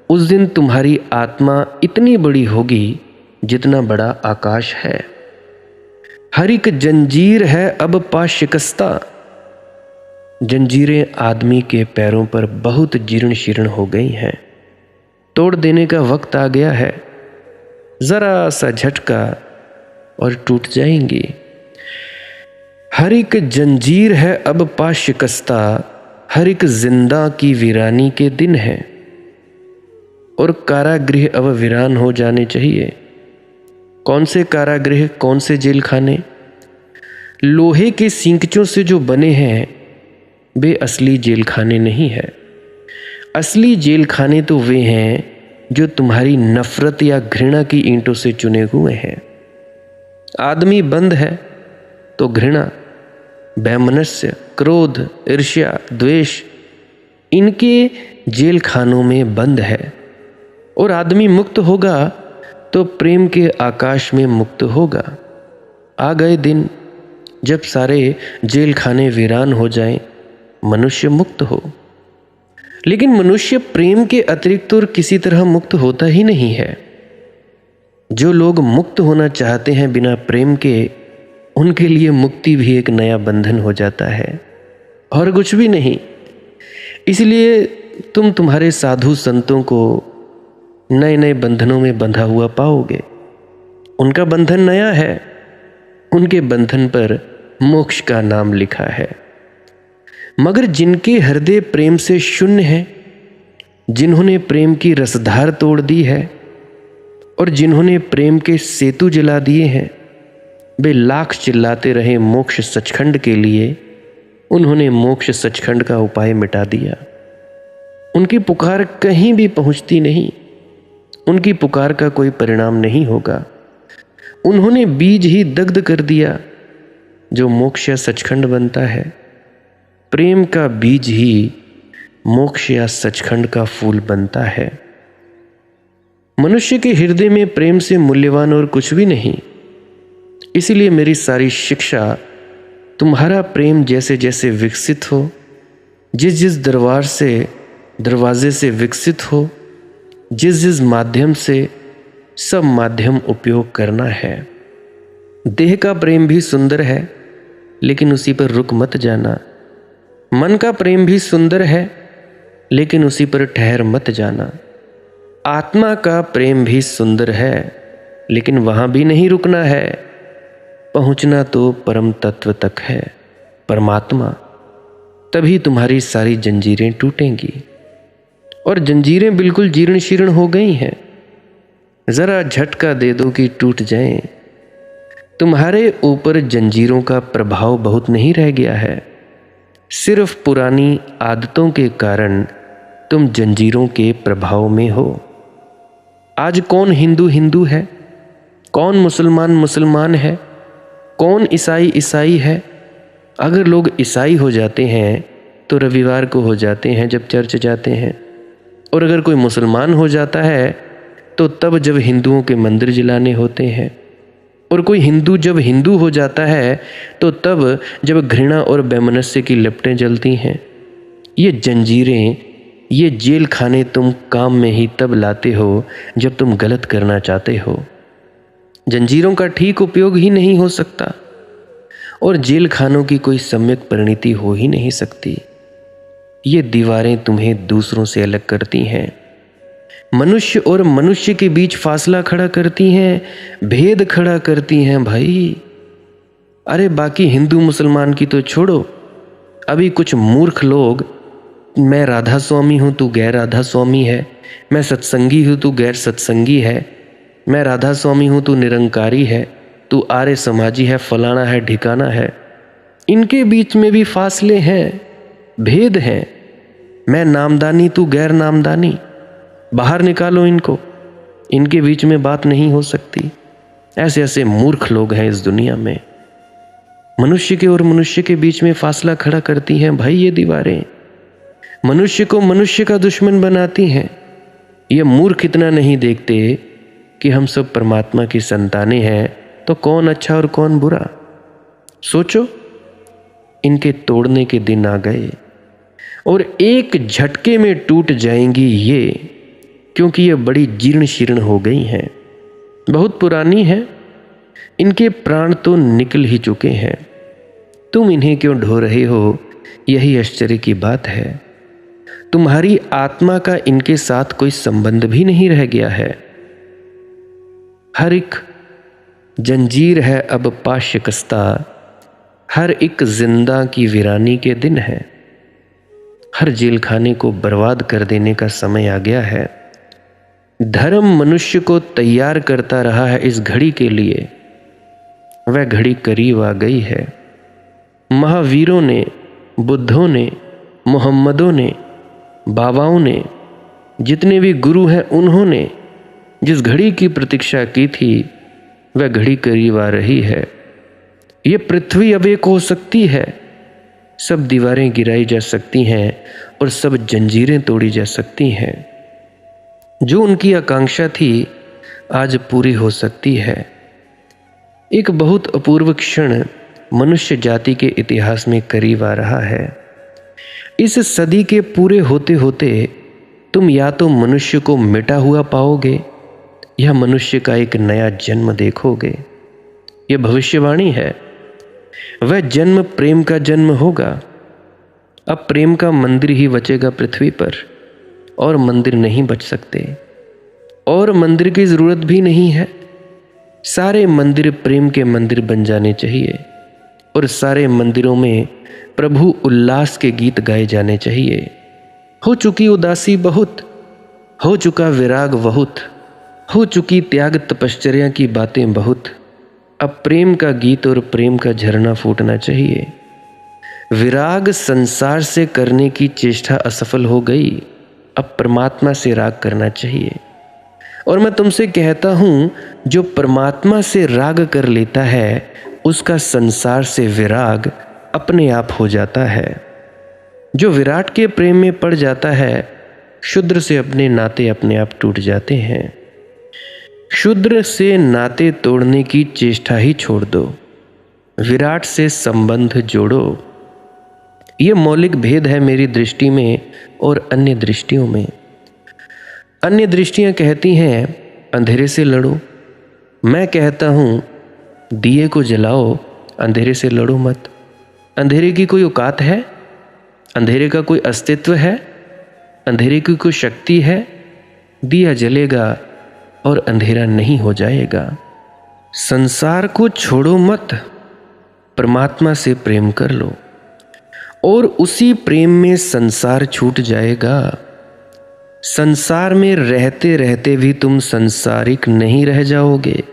उस दिन तुम्हारी आत्मा इतनी बड़ी होगी जितना बड़ा आकाश है। हर एक जंजीर है अब पा शिकस्ता। जंजीरें आदमी के पैरों पर बहुत जीर्ण शीर्ण हो गई हैं। तोड़ देने का वक्त आ गया है। ज़रा सा झटका और टूट जाएंगी। हर एक जंजीर है अब पा शिकस्ता, हर एक जिंदा की वीरानी के दिन है। और कारागृह अब वीरान हो जाने चाहिए। कौन से कारागृह, कौन से जेल खाने? लोहे के सींकचों से जो बने हैं वे असली जेल खाने नहीं है। असली जेल खाने तो वे हैं जो तुम्हारी नफरत या घृणा की ईंटों से चुने हुए हैं। आदमी बंद है तो घृणा, वैमनस्य, क्रोध, ईर्ष्या, द्वेष इनके जेल खानों में बंद है। और आदमी मुक्त होगा तो प्रेम के आकाश में मुक्त होगा। आ गए दिन जब सारे जेल खाने वीरान हो जाएं, मनुष्य मुक्त हो। लेकिन मनुष्य प्रेम के अतिरिक्त और किसी तरह मुक्त होता ही नहीं है। जो लोग मुक्त होना चाहते हैं बिना प्रेम के, उनके लिए मुक्ति भी एक नया बंधन हो जाता है और कुछ भी नहीं। इसलिए तुम तुम्हारे साधु संतों को नए नए बंधनों में बंधा हुआ पाओगे। उनका बंधन नया है, उनके बंधन पर मोक्ष का नाम लिखा है। मगर जिनके हृदय प्रेम से शून्य है, जिन्होंने प्रेम की रसधार तोड़ दी है और जिन्होंने प्रेम के सेतु जला दिए हैं, वे लाख चिल्लाते रहे मोक्ष सचखंड के लिए, उन्होंने मोक्ष सचखंड का उपाय मिटा दिया। उनकी पुकार कहीं भी पहुंचती नहीं, उनकी पुकार का कोई परिणाम नहीं होगा। उन्होंने बीज ही दग्ध कर दिया जो मोक्ष या सचखंड बनता है। प्रेम का बीज ही मोक्ष या सचखंड का फूल बनता है। मनुष्य के हृदय में प्रेम से मूल्यवान और कुछ भी नहीं। इसीलिए मेरी सारी शिक्षा तुम्हारा प्रेम जैसे जैसे विकसित हो, जिस जिस दरवाजे से विकसित हो, जिस जिस माध्यम से, सब माध्यम उपयोग करना है। देह का प्रेम भी सुंदर है, लेकिन उसी पर रुक मत जाना। मन का प्रेम भी सुंदर है, लेकिन उसी पर ठहर मत जाना। आत्मा का प्रेम भी सुंदर है, लेकिन वहां भी नहीं रुकना है। पहुंचना तो परम तत्व तक है, परमात्मा। तभी तुम्हारी सारी जंजीरें टूटेंगी। और जंजीरें बिल्कुल जीर्ण शीर्ण हो गई हैं। जरा झटका दे दो कि टूट जाएं। तुम्हारे ऊपर जंजीरों का प्रभाव बहुत नहीं रह गया है। सिर्फ पुरानी आदतों के कारण तुम जंजीरों के प्रभाव में हो। आज कौन हिंदू हिंदू है, कौन मुसलमान मुसलमान है, कौन ईसाई ईसाई है। अगर लोग ईसाई हो जाते हैं तो रविवार को हो जाते हैं जब चर्च जाते हैं, और अगर कोई मुसलमान हो जाता है तो तब जब हिंदुओं के मंदिर जलाने होते हैं, और कोई हिंदू जब हिंदू हो जाता है तो तब जब घृणा और वैमनस्य की लपटें जलती हैं। ये जंजीरें, ये जेल खाने तुम काम में ही तब लाते हो जब तुम गलत करना चाहते हो। जंजीरों का ठीक उपयोग ही नहीं हो सकता, और जेल खानों की कोई सम्यक परिणति हो ही नहीं सकती। ये दीवारें तुम्हें दूसरों से अलग करती हैं, मनुष्य और मनुष्य के बीच फासला खड़ा करती हैं, भेद खड़ा करती हैं भाई। अरे बाकी हिंदू मुसलमान की तो छोड़ो, अभी कुछ मूर्ख लोग, मैं राधा स्वामी हूँ तू गैर राधा स्वामी है, मैं सत्संगी हूँ तू गैर सत्संगी है, मैं राधा स्वामी हूँ तू निरंकारी है, तू आर्य समाजी है, फलाना है ढिकाना है। इनके बीच में भी फासले हैं, भेद हैं। मैं नामदानी तू गैर नामदानी, बाहर निकालो इनको, इनके बीच में बात नहीं हो सकती। ऐसे ऐसे मूर्ख लोग हैं इस दुनिया में। मनुष्य के और मनुष्य के बीच में फासला खड़ा करती हैं भाई ये दीवारें, मनुष्य को मनुष्य का दुश्मन बनाती हैं। ये मूर्ख इतना नहीं देखते कि हम सब परमात्मा की संतानें हैं, तो कौन अच्छा और कौन बुरा। सोचो, इनके तोड़ने के दिन आ गए और एक झटके में टूट जाएंगी ये, क्योंकि ये बड़ी जीर्ण शीर्ण हो गई हैं, बहुत पुरानी हैं। इनके प्राण तो निकल ही चुके हैं, तुम इन्हें क्यों ढो रहे हो, यही आश्चर्य की बात है। तुम्हारी आत्मा का इनके साथ कोई संबंध भी नहीं रह गया है। हर एक जंजीर है अब पा शिकस्ता, हर एक जिंदा की वीरानी के दिन है। हर जेल खाने को बर्बाद कर देने का समय आ गया है। धर्म मनुष्य को तैयार करता रहा है इस घड़ी के लिए, वह घड़ी करीब आ गई है। महावीरों ने, बुद्धों ने, मोहम्मदों ने, बाबाओं ने, जितने भी गुरु हैं, उन्होंने जिस घड़ी की प्रतीक्षा की थी वह घड़ी करीब आ रही है। ये पृथ्वी अब एक हो सकती है, सब दीवारें गिराई जा सकती हैं और सब जंजीरें तोड़ी जा सकती हैं। जो उनकी आकांक्षा थी आज पूरी हो सकती है। एक बहुत अपूर्व क्षण मनुष्य जाति के इतिहास में करीब आ रहा है। इस सदी के पूरे होते होते तुम या तो मनुष्य को मिटा हुआ पाओगे या मनुष्य का एक नया जन्म देखोगे। यह भविष्यवाणी है। वह जन्म प्रेम का जन्म होगा। अब प्रेम का मंदिर ही बचेगा पृथ्वी पर, और मंदिर नहीं बच सकते, और मंदिर की जरूरत भी नहीं है। सारे मंदिर प्रेम के मंदिर बन जाने चाहिए और सारे मंदिरों में प्रभु उल्लास के गीत गाए जाने चाहिए। हो चुकी उदासी बहुत, हो चुका विराग बहुत, हो चुकी त्याग तपश्चर्या की बातें बहुत। अब प्रेम का गीत और प्रेम का झरना फूटना चाहिए। विराग संसार से करने की चेष्टा असफल हो गई, अब परमात्मा से राग करना चाहिए। और मैं तुमसे कहता हूं, जो परमात्मा से राग कर लेता है उसका संसार से विराग अपने आप हो जाता है। जो विराट के प्रेम में पड़ जाता है, शूद्र से अपने नाते अपने आप टूट जाते हैं। शूद्र से नाते तोड़ने की चेष्टा ही छोड़ दो, विराट से संबंध जोड़ो। यह मौलिक भेद है मेरी दृष्टि में और अन्य दृष्टियों में। अन्य दृष्टियां कहती हैं अंधेरे से लड़ो, मैं कहता हूं दिए को जलाओ, अंधेरे से लड़ो मत। अंधेरे की कोई औकात है? अंधेरे का कोई अस्तित्व है? अंधेरे की कोई शक्ति है? दिया जलेगा और अंधेरा नहीं हो जाएगा। संसार को छोड़ो मत, परमात्मा से प्रेम कर लो और उसी प्रेम में संसार छूट जाएगा। संसार में रहते रहते भी तुम संसारिक नहीं रह जाओगे।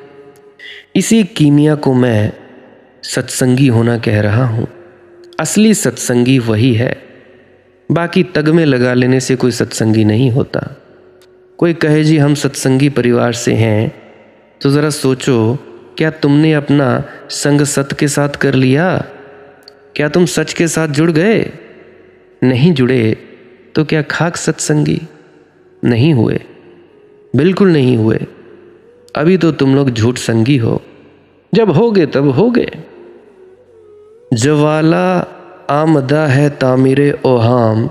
इसी कीमिया को मैं सत्संगी होना कह रहा हूं। असली सत्संगी वही है, बाकी तगमे लगा लेने से कोई सत्संगी नहीं होता। कोई कहे जी हम सत्संगी परिवार से हैं, तो ज़रा सोचो, क्या तुमने अपना संग सत के साथ कर लिया? क्या तुम सच के साथ जुड़ गए? नहीं जुड़े तो क्या खाक सत्संगी? नहीं हुए, बिल्कुल नहीं हुए। अभी तो तुम लोग झूठ संगी हो। जब होगे तब होगे। जवाला आमदा है तामीरे ओहाम,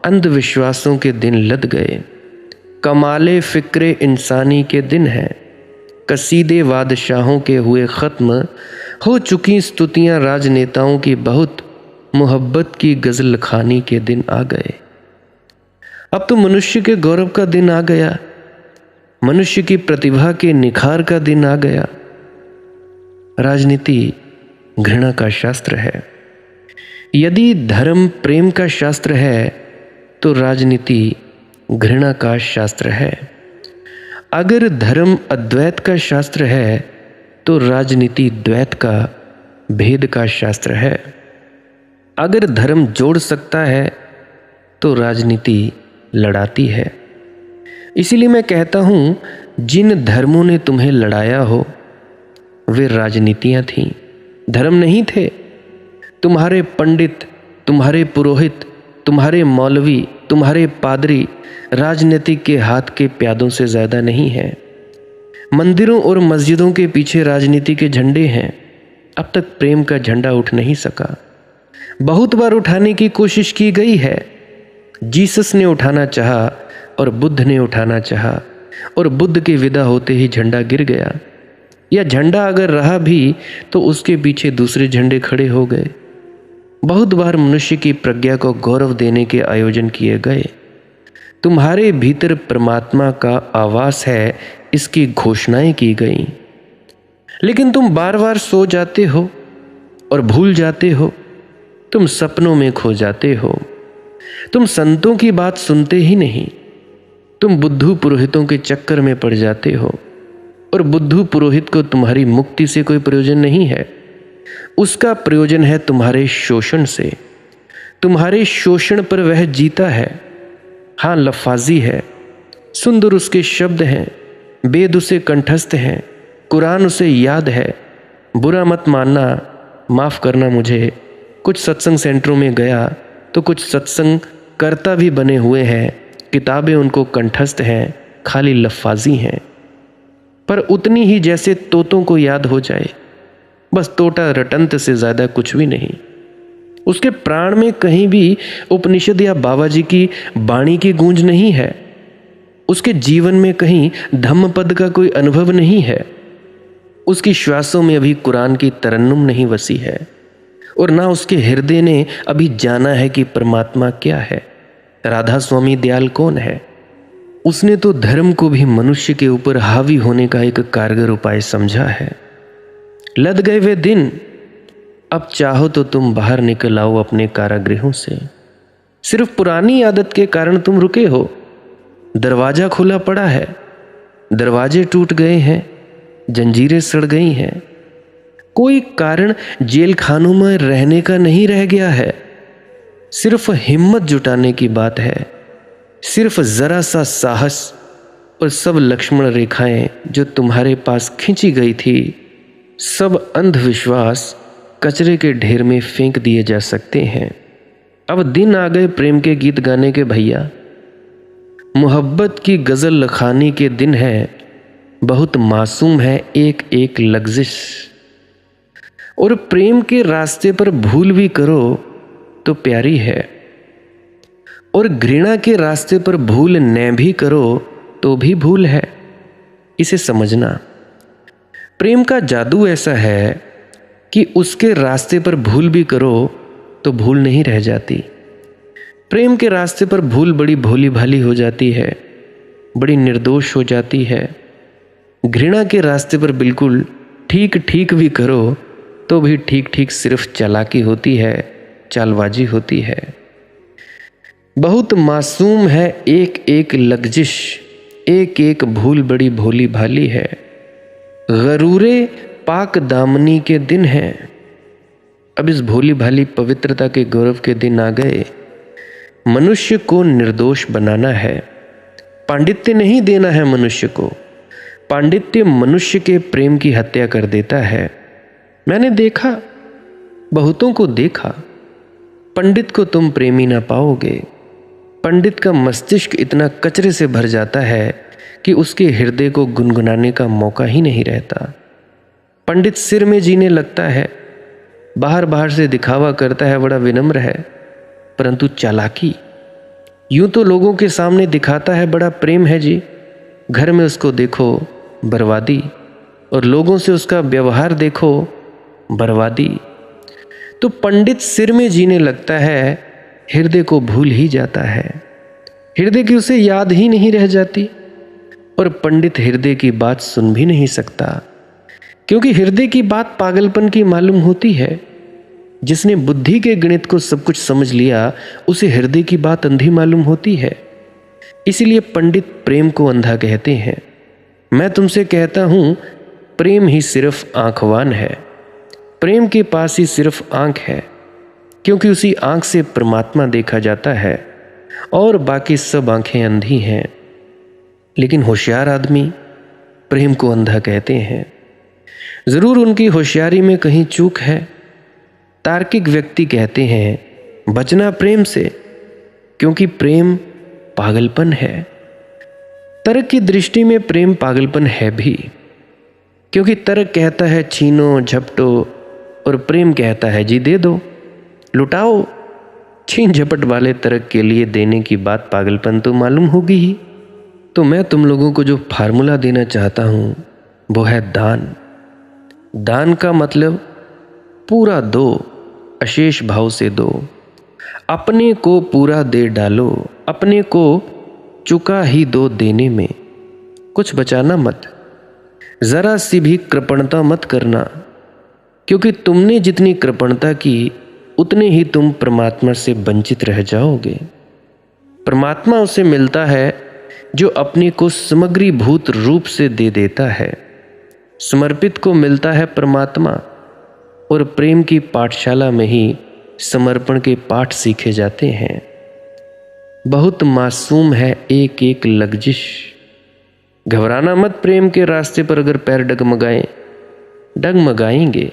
अंधविश्वासों के दिन लद गए। कमाले फिक्रे इंसानी के दिन है, कसीदे बादशाहों के हुए ख़त्म। हो चुकी स्तुतियाँ राजनेताओं की बहुत, मोहब्बत की गज़ल खानी के दिन आ गए। अब तो मनुष्य के गौरव का दिन आ गया, मनुष्य की प्रतिभा के निखार का दिन आ गया। राजनीति घृणा का शास्त्र है। यदि धर्म प्रेम का शास्त्र है तो राजनीति घृणा का शास्त्र है। अगर धर्म अद्वैत का शास्त्र है तो राजनीति द्वैत का, भेद का शास्त्र है। अगर धर्म जोड़ सकता है तो राजनीति लड़ाती है। इसीलिए मैं कहता हूं, जिन धर्मों ने तुम्हें लड़ाया हो वे राजनीतियां थीं, धर्म नहीं थे। तुम्हारे पंडित, तुम्हारे पुरोहित, तुम्हारे मौलवी, तुम्हारे पादरी राजनीतिक के हाथ के प्यादों से ज़्यादा नहीं है। मंदिरों और मस्जिदों के पीछे राजनीति के झंडे हैं। अब तक प्रेम का झंडा उठ नहीं सका। बहुत बार उठाने की कोशिश की गई है। जीसस ने उठाना चाहा और बुद्ध ने उठाना चाहा, और बुद्ध के विदा होते ही झंडा गिर गया। या झंडा अगर रहा भी तो उसके पीछे दूसरे झंडे खड़े हो गए। बहुत बार मनुष्य की प्रज्ञा को गौरव देने के आयोजन किए गए। तुम्हारे भीतर परमात्मा का आवास है, इसकी घोषणाएं की गई, लेकिन तुम बार बार सो जाते हो। और भूल जाते हो। तुम सपनों में खो जाते हो। तुम संतों की बात सुनते ही नहीं। तुम बुद्धू पुरोहितों के चक्कर में पड़ जाते हो, और बुद्धू पुरोहित को तुम्हारी मुक्ति से कोई प्रयोजन नहीं है। उसका प्रयोजन है तुम्हारे शोषण से। तुम्हारे शोषण पर वह जीता है। हाँ, लफाजी है, सुंदर उसके शब्द हैं, वेद उसे कंठस्थ हैं, कुरान उसे याद है। बुरा मत मानना, माफ़ करना मुझे। कुछ सत्संग सेंटरों में गया तो कुछ सत्संग कर्ता भी बने हुए हैं, किताबें उनको कंठस्थ हैं, खाली लफाजी हैं। पर उतनी ही जैसे तोतों को याद हो जाए, बस तोता रटंत से ज़्यादा कुछ भी नहीं। उसके प्राण में कहीं भी उपनिषद या बाबा जी की वाणी की गूंज नहीं है। उसके जीवन में कहीं धम्मपद का कोई अनुभव नहीं है। उसकी श्वासों में अभी कुरान की तरन्नुम नहीं वसी है, और ना उसके हृदय ने अभी जाना है कि परमात्मा क्या है, राधा स्वामी दयाल कौन है। उसने तो धर्म को भी मनुष्य के ऊपर हावी होने का एक कारगर उपाय समझा है। लद गए वे दिन, अब चाहो तो तुम बाहर निकल आओ अपने कारागृहों से। सिर्फ पुरानी आदत के कारण तुम रुके हो। दरवाजा खुला पड़ा है, दरवाजे टूट गए हैं, जंजीरें सड़ गई हैं। कोई कारण जेल खानों में रहने का नहीं रह गया है। सिर्फ हिम्मत जुटाने की बात है, सिर्फ जरा सा साहस, और सब लक्ष्मण रेखाएं जो तुम्हारे पास खींची गई थी, सब अंधविश्वास कचरे के ढेर में फेंक दिए जा सकते हैं। अब दिन आ गए प्रेम के गीत गाने के भैया। मोहब्बत की गजल लखानी के दिन है। बहुत मासूम है एक एक लग्जिश। और प्रेम के रास्ते पर भूल भी करो तो प्यारी है, और घृणा के रास्ते पर भूल न भी करो तो भी भूल है। इसे समझना। प्रेम का जादू ऐसा है कि उसके रास्ते पर भूल भी करो तो भूल नहीं रह जाती। प्रेम के रास्ते पर भूल बड़ी भोली भाली हो जाती है, बड़ी निर्दोष हो जाती है। घृणा के रास्ते पर बिल्कुल ठीक ठीक भी करो तो भी ठीक ठीक सिर्फ चालाकी होती है, चालबाजी होती है। बहुत मासूम है एक एक लग्जिश, एक एक भूल बड़ी भोली भाली है। गरूरे पाक दामनी के दिन हैं। अब इस भोली भाली पवित्रता के गौरव के दिन आ गए। मनुष्य को निर्दोष बनाना है, पांडित्य नहीं देना है मनुष्य को। पांडित्य मनुष्य के प्रेम की हत्या कर देता है। मैंने देखा, बहुतों को देखा। पंडित को तुम प्रेमी ना पाओगे। पंडित का मस्तिष्क इतना कचरे से भर जाता है कि उसके हृदय को गुनगुनाने का मौका ही नहीं रहता। पंडित सिर में जीने लगता है, बाहर बाहर से दिखावा करता है, बड़ा विनम्र है, परंतु चालाकी। यूं तो लोगों के सामने दिखाता है बड़ा प्रेम है जी, घर में उसको देखो बर्बादी, और लोगों से उसका व्यवहार देखो बर्बादी। तो पंडित सिर में जीने लगता है, हृदय को भूल ही जाता है। हृदय की उसे याद ही नहीं रह जाती, और पंडित हृदय की बात सुन भी नहीं सकता, क्योंकि हृदय की बात पागलपन की मालूम होती है। जिसने बुद्धि के गणित को सब कुछ समझ लिया, उसे हृदय की बात अंधी मालूम होती है। इसीलिए पंडित प्रेम को अंधा कहते हैं। मैं तुमसे कहता हूं, प्रेम ही सिर्फ आंखवान है। प्रेम के पास ही सिर्फ आंख है, क्योंकि उसी आंख से परमात्मा देखा जाता है, और बाकी सब आंखें अंधी हैं। लेकिन होशियार आदमी प्रेम को अंधा कहते हैं। जरूर उनकी होशियारी में कहीं चूक है। तार्किक व्यक्ति कहते हैं बचना प्रेम से, क्योंकि प्रेम पागलपन है। तर्क की दृष्टि में प्रेम पागलपन है भी, क्योंकि तर्क कहता है छीनो झपटो, और प्रेम कहता है जी दे दो, लुटाओ। छीन झपट वाले तर्क के लिए देने की बात पागलपन तो मालूम होगी ही। तो मैं तुम लोगों को जो फार्मूला देना चाहता हूं वो है दान। दान का मतलब पूरा दो, अशेष भाव से दो। अपने को पूरा दे डालो, अपने को चुका ही दो देने में, कुछ बचाना मत। जरा सी भी कृपणता मत करना। क्योंकि तुमने जितनी कृपणता की उतने ही तुम परमात्मा से वंचित रह जाओगे। परमात्मा उसे मिलता है जो अपने को समग्रीभूत रूप से दे देता है। समर्पित को मिलता है परमात्मा, और प्रेम की पाठशाला में ही समर्पण के पाठ सीखे जाते हैं। बहुत मासूम है एक एक लग्जिश। घबराना मत, प्रेम के रास्ते पर अगर पैर डगमगाएंगे,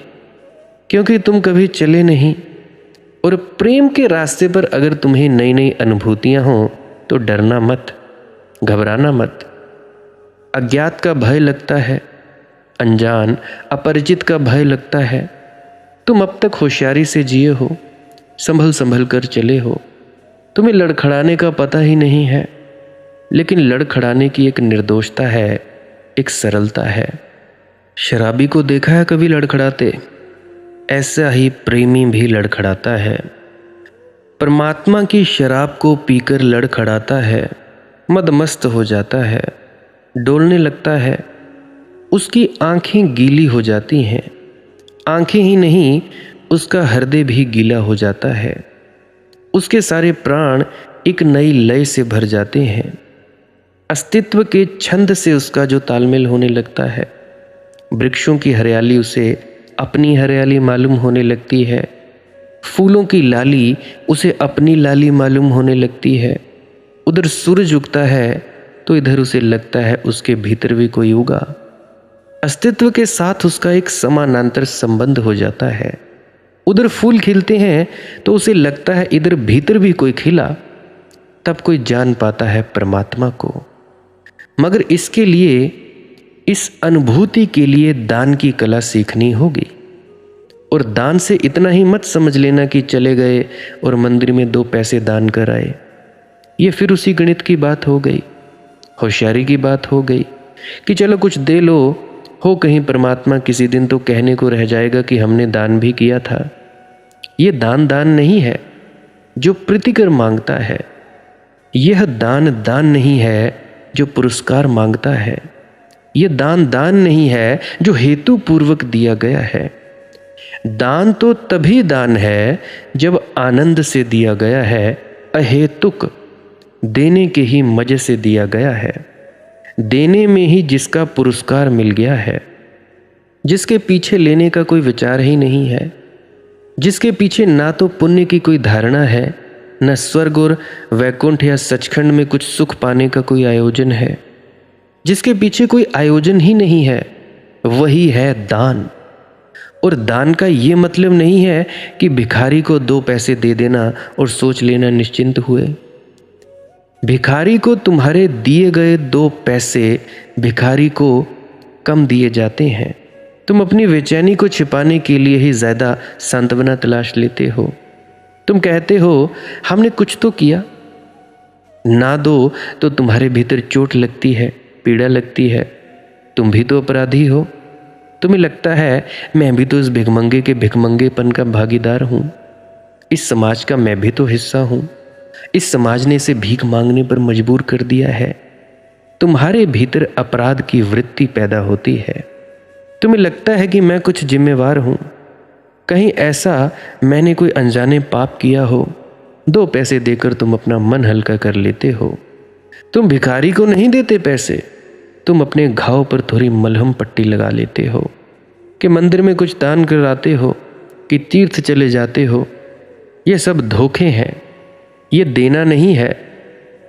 क्योंकि तुम कभी चले नहीं। और प्रेम के रास्ते पर अगर तुम्हें नई नई अनुभूतियां हों तो डरना मत, घबराना मत। अज्ञात का भय लगता है, अनजान अपरिचित का भय लगता है। तुम अब तक होशियारी से जिए हो, संभल संभल कर चले हो। तुम्हें लड़खड़ाने का पता ही नहीं है, लेकिन लड़खड़ाने की एक निर्दोषता है, एक सरलता है। शराबी को देखा है कभी लड़खड़ाते? ऐसा ही प्रेमी भी लड़खड़ाता है। परमात्मा की शराब को पीकर लड़खड़ाता है, मदमस्त हो जाता है, डोलने लगता है। उसकी आंखें गीली हो जाती हैं। आंखें ही नहीं, उसका हृदय भी गीला हो जाता है। उसके सारे प्राण एक नई लय से भर जाते हैं। अस्तित्व के छंद से उसका जो तालमेल होने लगता है। वृक्षों की हरियाली उसे अपनी हरियाली मालूम होने लगती है। फूलों की लाली उसे अपनी लाली मालूम होने लगती है। उधर सूरज उगता है तो इधर उसे लगता है उसके भीतर भी कोई उगा। अस्तित्व के साथ उसका एक समानांतर संबंध हो जाता है। उधर फूल खिलते हैं तो उसे लगता है इधर भीतर भी कोई खिला। तब कोई जान पाता है परमात्मा को। मगर इसके लिए, इस अनुभूति के लिए दान की कला सीखनी होगी। और दान से इतना ही मत समझ लेना कि चले गए और मंदिर में 2 पैसे दान कर आए। ये फिर उसी गणित की बात हो गई, होशियारी की बात हो गई कि चलो कुछ दे लो, हो कहीं परमात्मा किसी दिन तो कहने को रह जाएगा कि हमने दान भी किया था। ये दान नहीं है जो प्रतिकर मांगता है। यह दान नहीं है जो पुरस्कार मांगता है। यह दान नहीं है जो हेतु पूर्वक दिया गया है। दान तो तभी दान है जब आनंद से दिया गया है, अहेतुक देने के ही मजे से दिया गया है। देने में ही जिसका पुरस्कार मिल गया है, जिसके पीछे लेने का कोई विचार ही नहीं है, जिसके पीछे ना तो पुण्य की कोई धारणा है, न स्वर्ग और वैकुंठ या सचखंड में कुछ सुख पाने का कोई आयोजन है, जिसके पीछे कोई आयोजन ही नहीं है, वही है दान। और दान का ये मतलब नहीं है कि भिखारी को 2 पैसे दे देना और सोच लेना निश्चिंत हुए। भिखारी को तुम्हारे दिए गए 2 पैसे भिखारी को कम दिए जाते हैं। तुम अपनी बेचैनी को छिपाने के लिए ही ज़्यादा सांत्वना तलाश लेते हो। तुम कहते हो हमने कुछ तो किया। ना दो तो तुम्हारे भीतर चोट लगती है, पीड़ा लगती है। तुम भी तो अपराधी हो। तुम्हें लगता है मैं भी तो इस भिखमंगे के भिखमंगेपन का भागीदार हूँ। इस समाज का मैं भी तो हिस्सा हूँ। इस समाज ने इसे भीख मांगने पर मजबूर कर दिया है। तुम्हारे भीतर अपराध की वृत्ति पैदा होती है। तुम्हें लगता है कि मैं कुछ जिम्मेवार हूँ, कहीं ऐसा मैंने कोई अनजाने पाप किया हो। 2 पैसे देकर तुम अपना मन हल्का कर लेते हो। तुम भिखारी को नहीं देते पैसे, तुम अपने घाव पर थोड़ी मलहम पट्टी लगा लेते हो कि मंदिर में कुछ दान कराते हो, कि तीर्थ चले जाते हो। ये सब धोखे हैं। ये देना नहीं है,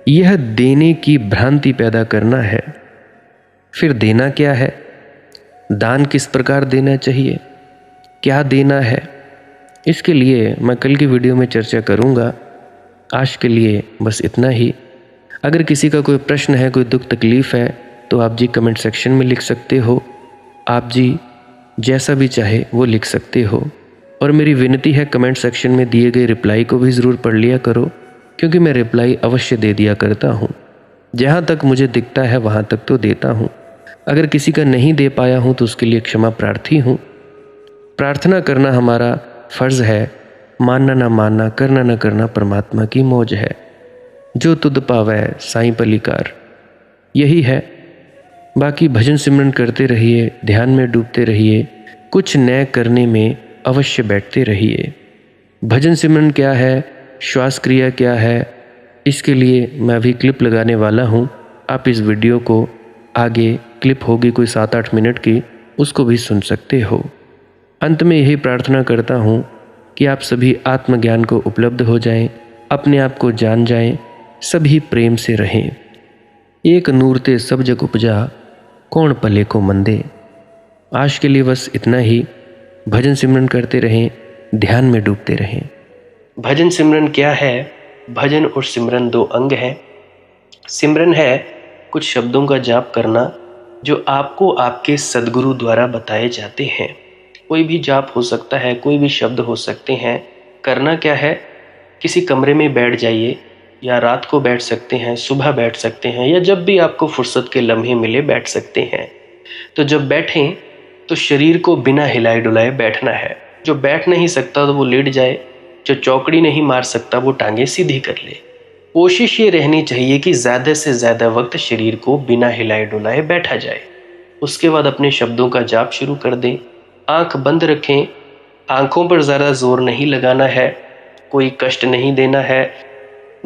यह देने की भ्रांति पैदा करना है। फिर देना क्या है? दान किस प्रकार देना चाहिए, क्या देना है, इसके लिए मैं कल की वीडियो में चर्चा करूंगा। आज के लिए बस इतना ही। अगर किसी का कोई प्रश्न है, कोई दुख तकलीफ़ है, तो आप जी कमेंट सेक्शन में लिख सकते हो। आप जी जैसा भी चाहे वो लिख सकते हो। और मेरी विनती है, कमेंट सेक्शन में दिए गए रिप्लाई को भी ज़रूर पढ़ लिया करो, क्योंकि मैं रिप्लाई अवश्य दे दिया करता हूँ। जहाँ तक मुझे दिखता है वहाँ तक तो देता हूँ। अगर किसी का नहीं दे पाया हूँ तो उसके लिए क्षमा प्रार्थी हूँ। प्रार्थना करना हमारा फ़र्ज़ है, मानना ना मानना, करना ना करना परमात्मा की मौज है। जो तुद पावै साईं पलिकार, यही है। बाकी भजन सिमरन करते रहिए, ध्यान में डूबते रहिए, कुछ नए करने में अवश्य बैठते रहिए। भजन सिमरन क्या है, श्वास क्रिया क्या है, इसके लिए मैं अभी क्लिप लगाने वाला हूँ। आप इस वीडियो को आगे क्लिप होगी कोई 7-8 मिनट की, उसको भी सुन सकते हो। अंत में यही प्रार्थना करता हूँ कि आप सभी आत्मज्ञान को उपलब्ध हो जाएं, अपने आप को जान जाएं, सभी प्रेम से रहें। एक नूर ते सब जग उपजा, कौन पले को मंदे। आज के लिए बस इतना ही। भजन सिमरन करते रहें, ध्यान में डूबते रहें। भजन सिमरन क्या है? भजन और सिमरन दो अंग हैं। सिमरन है कुछ शब्दों का जाप करना जो आपको आपके सद्गुरु द्वारा बताए जाते हैं। कोई भी जाप हो सकता है, कोई भी शब्द हो सकते हैं। करना क्या है? किसी कमरे में बैठ जाइए, या रात को बैठ सकते हैं, सुबह बैठ सकते हैं, या जब भी आपको फुर्सत के लम्हे मिले बैठ सकते हैं। तो जब बैठें तो शरीर को बिना हिलाए डुलाए बैठना है। जो बैठ नहीं सकता तो वो लेट जाए, जो चौकड़ी नहीं मार सकता वो टांगे सीधी कर ले। कोशिश ये रहनी चाहिए कि ज़्यादा से ज़्यादा वक्त शरीर को बिना हिलाए डुलाए बैठा जाए। उसके बाद अपने शब्दों का जाप शुरू कर दें। आंख बंद रखें, आंखों पर ज़्यादा जोर नहीं लगाना है, कोई कष्ट नहीं देना है,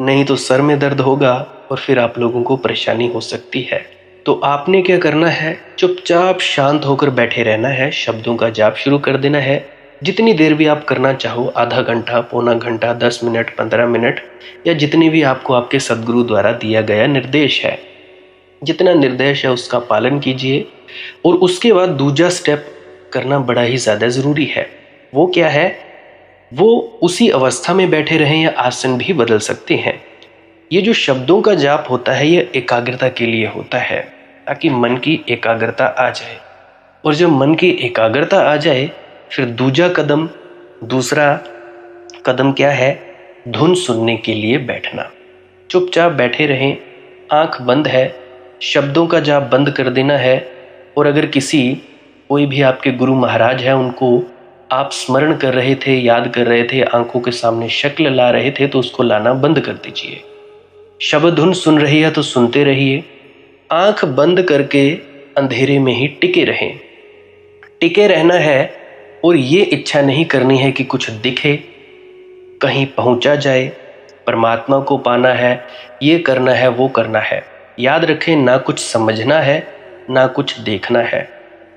नहीं तो सर में दर्द होगा और फिर आप लोगों को परेशानी हो सकती है। तो आपने क्या करना है? चुपचाप शांत होकर बैठे रहना है, शब्दों का जाप शुरू कर देना है। जितनी देर भी आप करना चाहो, आधा घंटा, पौना घंटा, 10 मिनट, 15 मिनट, या जितनी भी आपको आपके सद्गुरु द्वारा दिया गया निर्देश है, जितना निर्देश है उसका पालन कीजिए। और उसके बाद दूसरा स्टेप करना बड़ा ही ज़्यादा ज़रूरी है। वो क्या है? वो उसी अवस्था में बैठे रहें या आसन भी बदल सकते हैं। ये जो शब्दों का जाप होता है ये एकाग्रता के लिए होता है, ताकि मन की एकाग्रता आ जाए। और जब मन की एकाग्रता आ जाए फिर दूसरा कदम क्या है? धुन सुनने के लिए बैठना। चुपचाप बैठे रहें, आंख बंद है, शब्दों का जाप बंद कर देना है। और अगर कोई भी आपके गुरु महाराज है, उनको आप स्मरण कर रहे थे, याद कर रहे थे, आंखों के सामने शक्ल ला रहे थे, तो उसको लाना बंद कर दीजिए। शब्द धुन सुन रही है तो सुनते रहिए। आंख बंद करके अंधेरे में ही टिके रहें। टिके रहना है और ये इच्छा नहीं करनी है कि कुछ दिखे, कहीं पहुंचा जाए, परमात्मा को पाना है, ये करना है, वो करना है। याद रखें, ना कुछ समझना है, ना कुछ देखना है।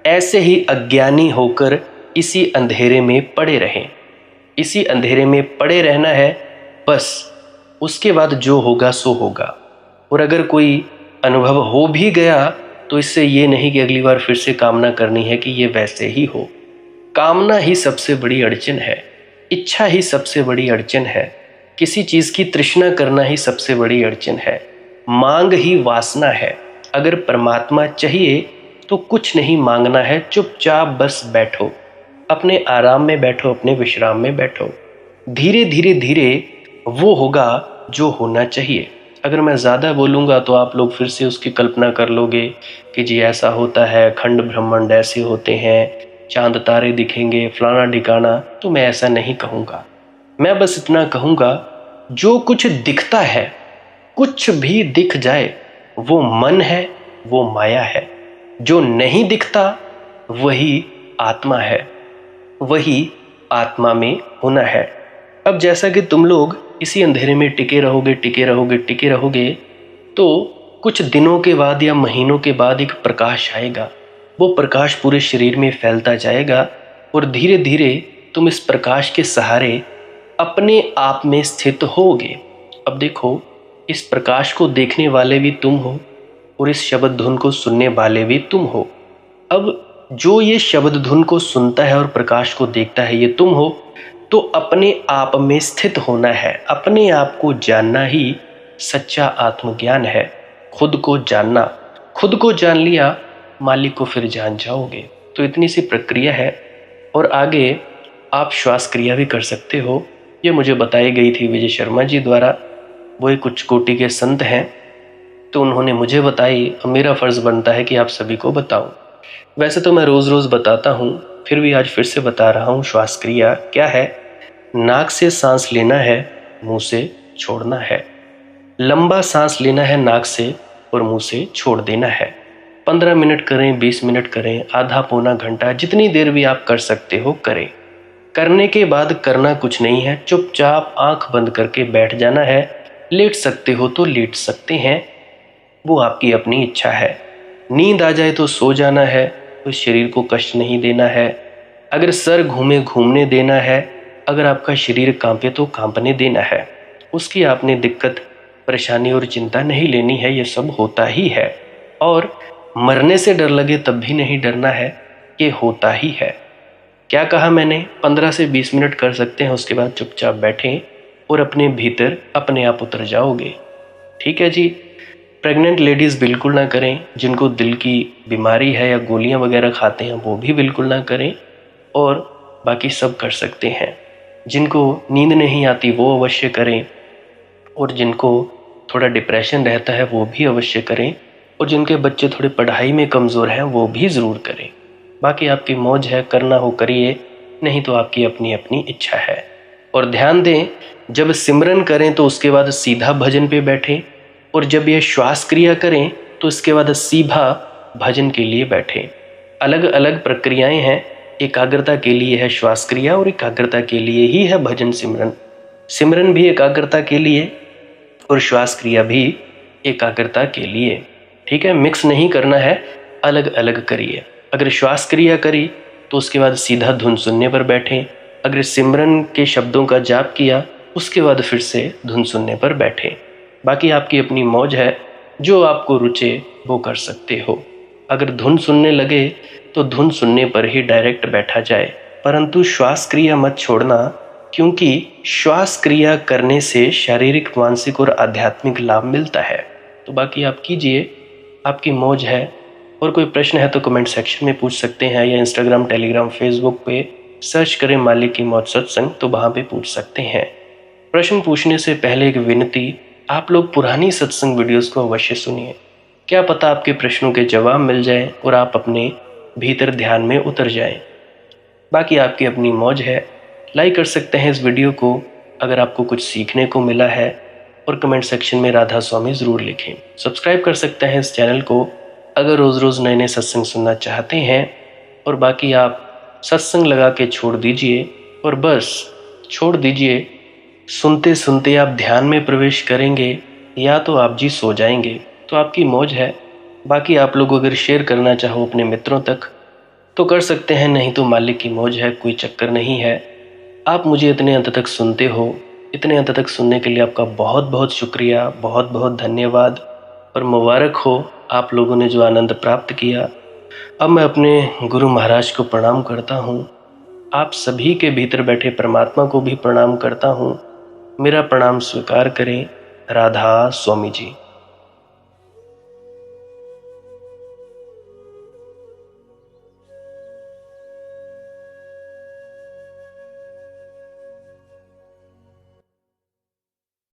ऐसे ही अज्ञानी होकर इसी अंधेरे में पड़े रहें। इसी अंधेरे में पड़े रहना है बस। उसके बाद जो होगा सो होगा। और अगर कोई अनुभव हो भी गया तो इससे ये नहीं कि अगली बार फिर से कामना करनी है कि ये वैसे ही हो। कामना ही सबसे बड़ी अड़चन है, इच्छा ही सबसे बड़ी अड़चन है, किसी चीज़ की तृष्णा करना ही सबसे बड़ी अड़चन है, मांग ही वासना है। अगर परमात्मा चाहिए तो कुछ नहीं मांगना है, चुपचाप बस बैठो, अपने आराम में बैठो, अपने विश्राम में बैठो। धीरे धीरे धीरे वो होगा जो होना चाहिए। अगर मैं ज़्यादा बोलूँगा तो आप लोग फिर से उसकी कल्पना कर लोगे कि जी ऐसा होता है, खंड ब्रह्मांड ऐसे होते हैं, चांद तारे दिखेंगे, फलाना ढिकाना। तो मैं ऐसा नहीं कहूँगा। मैं बस इतना कहूँगा, जो कुछ दिखता है, कुछ भी दिख जाए, वो मन है, वो माया है। जो नहीं दिखता वही आत्मा है, वही आत्मा में होना है। अब जैसा कि तुम लोग इसी अंधेरे में टिके रहोगे, टिके रहोगे, टिके रहोगे, तो कुछ दिनों के बाद या महीनों के बाद एक प्रकाश आएगा। वो प्रकाश पूरे शरीर में फैलता जाएगा और धीरे धीरे तुम इस प्रकाश के सहारे अपने आप में स्थित होगे। अब देखो, इस प्रकाश को देखने वाले भी तुम हो और इस शब्द धुन को सुनने वाले भी तुम हो। अब जो ये शब्द धुन को सुनता है और प्रकाश को देखता है, ये तुम हो। तो अपने आप में स्थित होना है, अपने आप को जानना ही सच्चा आत्मज्ञान है। खुद को जानना, खुद को जान लिया, मालिक को फिर जान जाओगे। तो इतनी सी प्रक्रिया है। और आगे आप श्वास क्रिया भी कर सकते हो। ये मुझे बताई गई थी विजय शर्मा जी द्वारा। वो एक उच्च कोटि के संत हैं, तो उन्होंने मुझे बताई, और मेरा फ़र्ज़ बनता है कि आप सभी को बताऊं। वैसे तो मैं रोज़ रोज़ बताता हूं, फिर भी आज फिर से बता रहा हूं। श्वास क्रिया क्या है? नाक से सांस लेना है, मुंह से छोड़ना है। लंबा सांस लेना है नाक से और मुंह से छोड़ देना है। 15 मिनट करें, 20 मिनट करें, आधा पौना घंटा, जितनी देर भी आप कर सकते हो करें। करने के बाद करना कुछ नहीं है, चुपचाप आंख बंद करके बैठ जाना है। लेट सकते हो तो लेट सकते हैं, वो आपकी अपनी इच्छा है। नींद आ जाए तो सो जाना है, तो शरीर को कष्ट नहीं देना है। अगर सर घूमे घूमने देना है, अगर आपका शरीर कांपे तो कांपने देना है। उसकी आपने दिक्कत, परेशानी और चिंता नहीं लेनी है, ये सब होता ही है। और मरने से डर लगे तब भी नहीं डरना है, ये होता ही है। क्या कहा मैंने? 15 से 20 मिनट कर सकते हैं, उसके बाद चुपचाप बैठें और अपने भीतर अपने आप उतर जाओगे। ठीक है जी। प्रेग्नेंट लेडीज़ बिल्कुल ना करें, जिनको दिल की बीमारी है या गोलियां वगैरह खाते हैं वो भी बिल्कुल ना करें, और बाकी सब कर सकते हैं। जिनको नींद नहीं आती वो अवश्य करें, और जिनको थोड़ा डिप्रेशन रहता है वो भी अवश्य करें, और जिनके बच्चे थोड़े पढ़ाई में कमज़ोर हैं वो भी ज़रूर करें। बाकी आपकी मौज है, करना हो करिए, नहीं तो आपकी अपनी अपनी इच्छा है। और ध्यान दें, जब सिमरन करें तो उसके बाद सीधा भजन पे बैठें, और जब ये श्वास क्रिया करें तो इसके बाद सीधा भजन के लिए बैठें। अलग अलग प्रक्रियाएं हैं, एकाग्रता के लिए है श्वास क्रिया और एकाग्रता के लिए ही है भजन सिमरन। सिमरन भी एकाग्रता के लिए और श्वास क्रिया भी एकाग्रता के लिए। ठीक है, मिक्स नहीं करना है, अलग अलग करिए। अगर श्वास क्रिया करी तो उसके बाद सीधा धुन सुनने पर बैठें। अगर सिमरन के शब्दों का जाप किया उसके बाद फिर से धुन सुनने पर बैठें। बाकी आपकी अपनी मौज है, जो आपको रुचे वो कर सकते हो। अगर धुन सुनने लगे तो धुन सुनने पर ही डायरेक्ट बैठा जाए, परंतु श्वास क्रिया मत छोड़ना, क्योंकि श्वास क्रिया करने से शारीरिक, मानसिक और आध्यात्मिक लाभ मिलता है। तो बाकी आप कीजिए, आपकी मौज है। और कोई प्रश्न है तो कमेंट सेक्शन में पूछ सकते हैं, या इंस्टाग्राम, टेलीग्राम, फेसबुक पे सर्च करें मालिक की मौज सत्संग, तो वहाँ पे पूछ सकते हैं। प्रश्न पूछने से पहले एक विनती, आप लोग पुरानी सत्संग वीडियोस को अवश्य सुनिए। क्या पता आपके प्रश्नों के जवाब मिल जाए और आप अपने भीतर ध्यान में उतर जाएं। बाकी आपकी अपनी मौज है। लाइक कर सकते हैं इस वीडियो को अगर आपको कुछ सीखने को मिला है, और कमेंट सेक्शन में राधा स्वामी ज़रूर लिखें। सब्सक्राइब कर सकते हैं इस चैनल को अगर रोज़ रोज़ नए नए सत्संग सुनना चाहते हैं। और बाकी आप सत्संग लगा के छोड़ दीजिए, और बस छोड़ दीजिए। सुनते सुनते आप ध्यान में प्रवेश करेंगे या तो आप जी सो जाएंगे, तो आपकी मौज है। बाकी आप लोग अगर शेयर करना चाहो अपने मित्रों तक तो कर सकते हैं, नहीं तो मालिक की मौज है, कोई चक्कर नहीं है। आप मुझे इतने अंत तक सुनते हो, इतने अंत तक सुनने के लिए आपका बहुत बहुत शुक्रिया, बहुत बहुत धन्यवाद। और मुबारक हो आप लोगों ने जो आनंद प्राप्त किया। अब मैं अपने गुरु महाराज को प्रणाम करता हूँ, आप सभी के भीतर बैठे परमात्मा को भी प्रणाम करता हूँ। मेरा प्रणाम स्वीकार करें। राधा स्वामी जी।